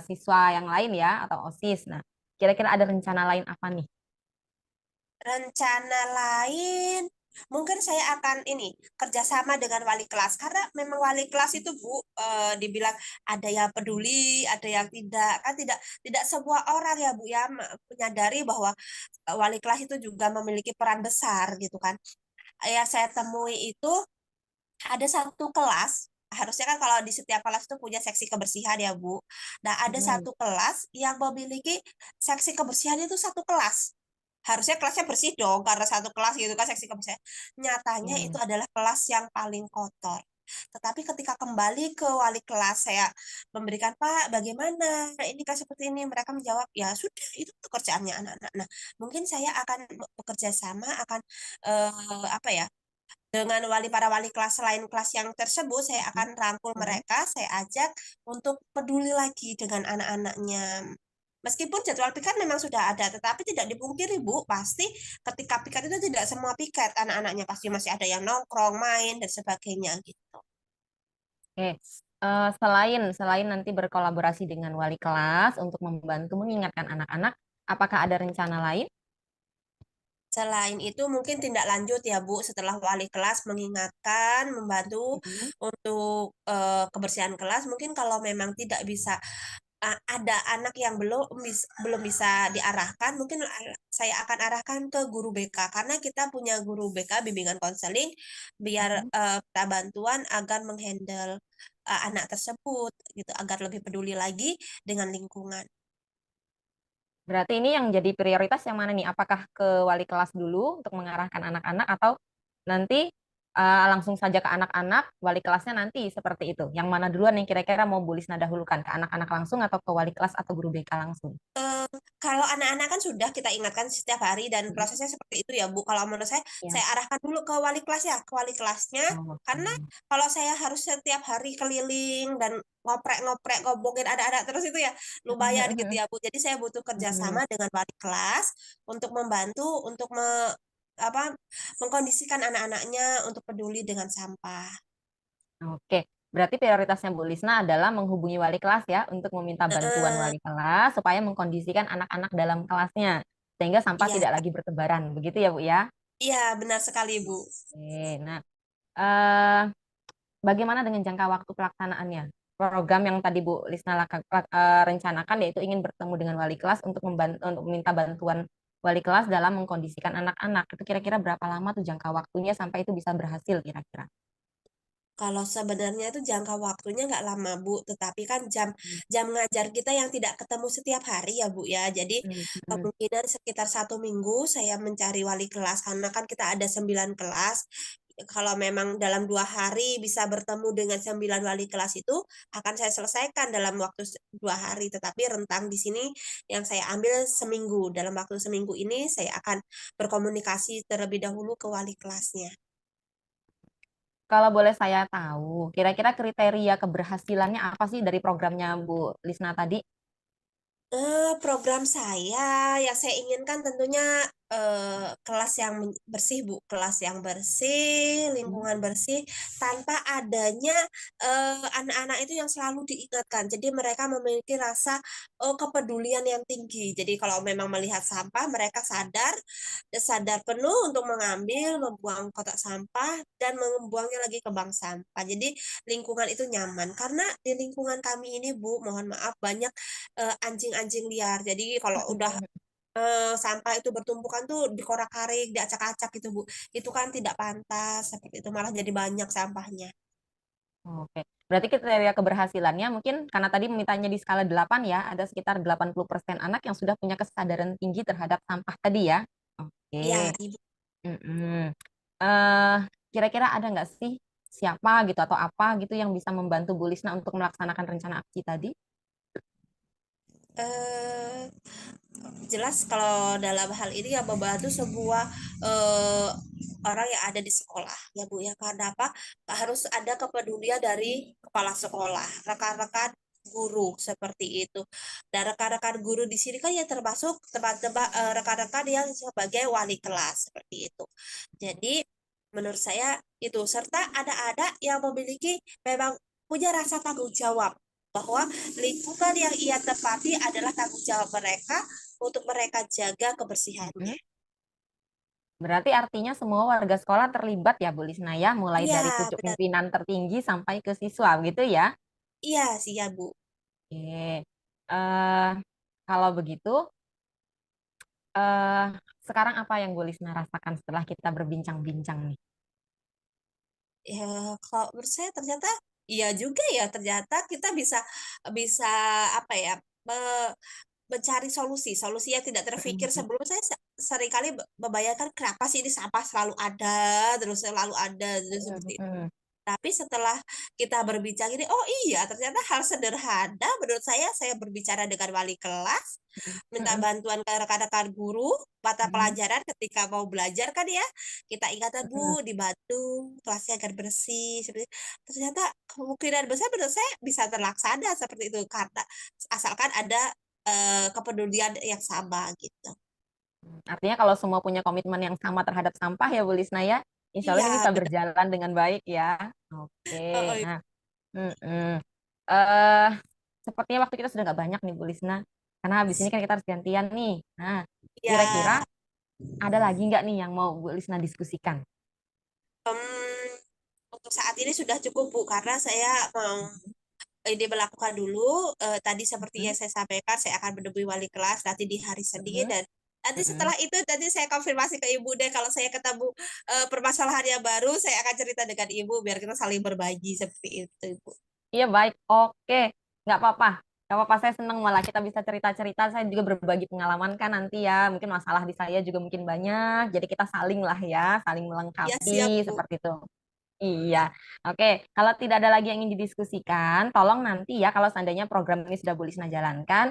siswa yang lain ya atau OSIS. Nah, kira-kira ada rencana lain apa nih? Rencana lain, mungkin saya akan ini kerjasama dengan wali kelas karena memang wali kelas itu Bu dibilang ada yang peduli, ada yang tidak kan tidak semua orang ya Bu ya menyadari bahwa wali kelas itu juga memiliki peran besar gitu kan. Yang saya temui itu ada satu kelas, harusnya kan kalau di setiap kelas itu punya seksi kebersihan ya Bu. Nah, ada Hmm. satu kelas yang memiliki seksi kebersihan itu satu kelas. Harusnya kelasnya bersih dong karena satu kelas gitu kan seksi kebersihan. Nyatanya itu Hmm. adalah kelas yang paling kotor. Tetapi ketika kembali ke wali kelas saya memberikan Pak bagaimana ini kan seperti ini mereka menjawab ya sudah itu pekerjaannya anak-anak. Nah mungkin saya akan bekerja sama akan apa ya dengan para wali kelas selain kelas yang tersebut, saya akan rangkul Hmm. mereka, saya ajak untuk peduli lagi dengan anak-anaknya. Meskipun jadwal piket memang sudah ada, tetapi tidak dipungkiri, Bu, pasti ketika piket itu tidak semua piket, anak-anaknya pasti masih ada yang nongkrong, main, dan sebagainya gitu. Oke. Selain nanti berkolaborasi dengan wali kelas untuk membantu mengingatkan anak-anak, apakah ada rencana lain? Selain itu mungkin tindak lanjut ya Bu setelah wali kelas mengingatkan, membantu Hmm. untuk kebersihan kelas. Mungkin kalau memang tidak bisa ada anak yang belum bisa diarahkan, mungkin saya akan arahkan ke guru BK karena kita punya guru BK bimbingan konseling biar Hmm. minta bantuan agar menghandle anak tersebut gitu agar lebih peduli lagi dengan lingkungan. Berarti ini yang jadi prioritas yang mana nih? Apakah ke wali kelas dulu untuk mengarahkan anak-anak atau nanti langsung saja ke anak-anak, wali kelasnya nanti seperti itu? Yang mana duluan yang kira-kira mau Bu Lisna dahulukan? Ke anak-anak langsung atau ke wali kelas atau guru BK langsung? Eh, Kalau anak-anak kan sudah kita ingatkan setiap hari dan Hmm. prosesnya seperti itu ya Bu. Kalau menurut Ya. saya arahkan dulu ke wali kelas ya, ke wali kelasnya. Oh, Karena oke. kalau saya harus setiap hari keliling dan ngoprek-ngoprek, ngobongin anak-anak terus itu ya lumayan gitu ya Bu. Jadi saya butuh kerjasama dengan wali kelas untuk membantu untuk apa, mengkondisikan anak-anaknya untuk peduli dengan sampah. Oke, berarti prioritasnya Bu Lisna adalah menghubungi wali kelas ya untuk meminta bantuan Eh, wali kelas supaya mengkondisikan anak-anak dalam kelasnya sehingga sampah iya, tidak lagi bertebaran. Begitu ya Bu ya? iya benar sekali Bu. Oke, nah eh, bagaimana dengan jangka waktu pelaksanaannya? Program yang tadi Bu Lisna rencanakan yaitu ingin bertemu dengan wali kelas untuk untuk meminta bantuan wali kelas dalam mengkondisikan anak-anak. Itu kira-kira berapa lama tuh jangka waktunya sampai itu bisa berhasil kira-kira? Kalau sebenarnya itu jangka waktunya nggak lama, Bu, tetapi kan jam jam ngajar kita yang tidak ketemu setiap hari ya, Bu, ya. Jadi Hmm, hmm, kemungkinan sekitar 1 minggu saya mencari wali kelas karena kan kita ada 9 kelas. Kalau memang dalam 2 hari bisa bertemu dengan 9 wali kelas itu akan saya selesaikan dalam waktu 2 hari. Tetapi rentang di sini yang saya ambil seminggu. Dalam waktu seminggu ini saya akan berkomunikasi terlebih dahulu ke wali kelasnya. Kalau boleh saya tahu, kira-kira kriteria keberhasilannya apa sih dari programnya Bu Lisna tadi? Program saya yang saya inginkan tentunya kelas yang bersih, Bu. Kelas yang bersih, Hmm, lingkungan bersih, tanpa adanya anak-anak itu yang selalu diingatkan. Jadi mereka memiliki rasa kepedulian yang tinggi. Jadi kalau memang melihat sampah, mereka sadar sadar penuh untuk mengambil, membuang kotak sampah, dan membuangnya lagi ke bank sampah. Jadi lingkungan itu nyaman. Karena di lingkungan kami ini, Bu, mohon maaf banyak anjing-anjing liar. Jadi kalau udah sampah itu bertumpukan tuh dikorak-karik, diacak-acak gitu, Bu. Itu kan tidak pantas, seperti itu malah jadi banyak sampahnya. Oke. Berarti kriteria keberhasilannya mungkin karena tadi mintanya di skala 8 ya, ada sekitar 80% anak yang sudah punya kesadaran tinggi terhadap sampah tadi ya. Iya, Oke. Ibu. Mm-mm. Eh, Kira-kira ada nggak sih siapa gitu atau apa gitu yang bisa membantu Bu Lisna untuk melaksanakan rencana aksi tadi? Eh, Jelas kalau dalam hal ini yang membantu sebuah eh, orang yang ada di sekolah ya, Bu, ya. Karena apa? Harus ada kepedulian dari kepala sekolah, rekan-rekan guru seperti itu. Dan rekan-rekan guru di sini kan ya termasuk teman-teman rekan-rekan yang sebagai wali kelas seperti itu. Jadi menurut saya itu, serta ada yang memiliki memang punya rasa tanggung jawab bahwa lingkungan yang ia tempati adalah tanggung jawab mereka untuk mereka jaga kebersihannya. Mm-mm. Berarti artinya semua warga sekolah terlibat ya Bu Lisna ya, mulai Iya, dari pucuk benar. pimpinan tertinggi sampai ke siswa gitu ya. Iya sih ya, Bu. Oke. Eh, Kalau begitu, eh sekarang apa yang Bu Lisna rasakan setelah kita berbincang-bincang nih? Ya, kalau menurut saya ternyata iya juga ya, ternyata kita bisa bisa apa ya, me- mencari solusi yang tidak terfikir Mm-mm. sebelum. Saya seringkali membayangkan kenapa sih ini sampah selalu ada terus seperti itu. Mm-mm. Tapi setelah kita berbicara ini, oh iya, ternyata hal sederhana menurut saya berbicara dengan wali kelas, minta Mm-mm. bantuan ke rekan-rekan guru, mata Mm-mm. pelajaran ketika mau belajar kan ya, kita ingatkan, Mm-mm. Bu, dibantu kelasnya agar bersih, seperti ternyata kemungkinan besar menurut saya bisa terlaksana seperti itu, karena asalkan ada kepedulian yang sama gitu. Artinya kalau semua punya komitmen yang sama terhadap sampah ya Bu Lisna ya, insya Allah Iya, ini bisa benar. berjalan dengan baik ya. Oh, Oke, oh, nah, mm-mm. eh sepertinya waktu kita sudah nggak banyak nih Bu Lisna, karena habis ini kan kita harus gantian nih. Nah, kira-kira ya. ada lagi nggak nih yang mau Bu Lisna diskusikan? Em, untuk saat ini sudah cukup, Bu, karena saya mau ini melakukan dulu. Tadi seperti Mm-mm. yang saya sampaikan, saya akan menemui wali kelas nanti di hari Senin, Mm-mm. dan nanti Mm-mm. setelah itu nanti saya konfirmasi ke Ibu deh, kalau saya ketemu permasalahan yang baru, saya akan cerita dengan Ibu biar kita saling berbagi seperti itu, Ibu. Iya baik, oke, nggak apa-apa, nggak apa-apa. Saya senang malah kita bisa cerita-cerita. Saya juga berbagi pengalaman kan nanti ya. Mungkin masalah di saya juga mungkin banyak. Jadi kita saling lah ya, saling Ya, melengkapi siap, Bu. seperti itu. Iya, oke. Kalau tidak ada lagi yang ingin didiskusikan, tolong nanti ya kalau seandainya program ini sudah Bu Lisna jalankan,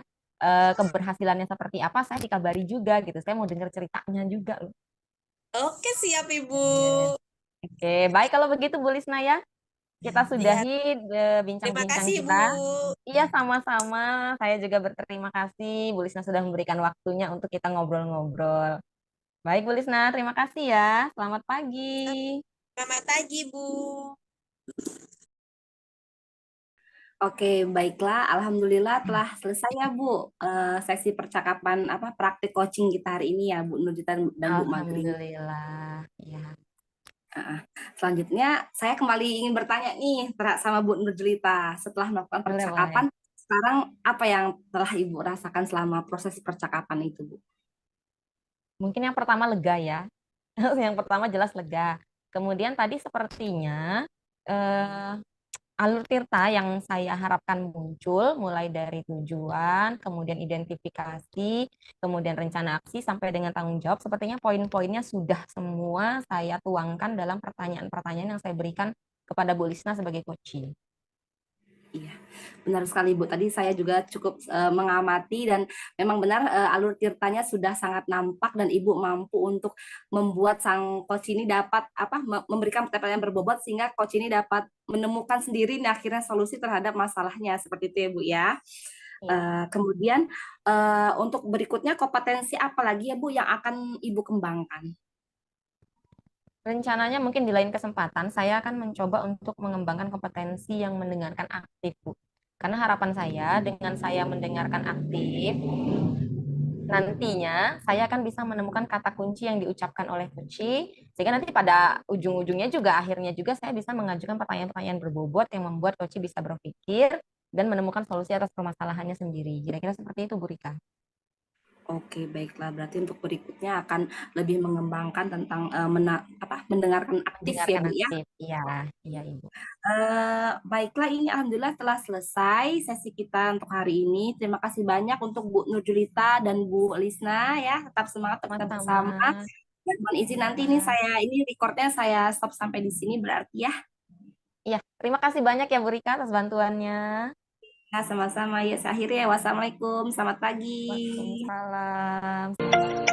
keberhasilannya seperti apa, saya dikabari juga gitu. Saya mau dengar ceritanya juga loh. Oke, siap, Ibu. Oke, baik kalau begitu Bu Lisna ya. Kita Ya, sudahi terima bincang-bincang kasih, kita. Bu. Iya, sama-sama. Saya juga berterima kasih Bu Lisna sudah memberikan waktunya untuk kita ngobrol-ngobrol. Baik Bu Lisna, terima kasih ya. Selamat pagi. Selamat pagi, Bu. Oke, baiklah. Alhamdulillah telah selesai ya Bu, sesi percakapan apa praktik coaching kita hari ini ya Bu Nurjita dan Bu Magri. Alhamdulillah. Ya. Ah, Selanjutnya saya kembali ingin bertanya nih sama Bu Nurjita. Setelah melakukan Boleh, percakapan, boleh. sekarang apa yang telah Ibu rasakan selama proses percakapan itu Bu? Mungkin yang pertama lega ya. Yang pertama jelas lega. Kemudian tadi sepertinya eh, alur Tirta yang saya harapkan muncul mulai dari tujuan, kemudian identifikasi, kemudian rencana aksi sampai dengan tanggung jawab. Sepertinya poin-poinnya sudah semua saya tuangkan dalam pertanyaan-pertanyaan yang saya berikan kepada Bu Lisna sebagai coaching. Iya, benar sekali Bu. Tadi saya juga cukup mengamati dan memang benar alur tirtanya sudah sangat nampak dan Ibu mampu untuk membuat sang coach ini dapat memberikan pertanyaan berbobot sehingga coach ini dapat menemukan sendiri dan akhirnya solusi terhadap masalahnya seperti itu ya Bu ya. Ya. Kemudian untuk berikutnya kompetensi apa lagi ya Bu yang akan Ibu kembangkan? Rencananya mungkin di lain kesempatan saya akan mencoba untuk mengembangkan kompetensi yang mendengarkan aktif, Bu. Karena harapan saya dengan saya mendengarkan aktif, nantinya saya akan bisa menemukan kata kunci yang diucapkan oleh kunci, sehingga nanti pada ujung-ujungnya juga akhirnya juga saya bisa mengajukan pertanyaan-pertanyaan berbobot yang membuat kunci bisa berpikir dan menemukan solusi atas permasalahannya sendiri. Kira-kira seperti itu, Bu Rika. Oke, baiklah. Berarti untuk berikutnya akan lebih mengembangkan tentang mendengarkan aktif ya, Mendengarkan Bu ya. aktif. Iya, iya, Ibu. Baiklah, ini alhamdulillah telah selesai sesi kita untuk hari ini. Terima kasih banyak untuk Bu Nurjulita dan Bu Lisna ya. Tetap semangat untuk kita Sama-sama. bersama. Dan mohon izin nanti ini recordnya saya stop sampai di sini berarti ya. Iya, terima kasih banyak ya Bu Rika atas bantuannya. Ya, sama-sama. Ya, saya akhiri ya. Wassalamualaikum. Selamat pagi. Waalaikumsalam.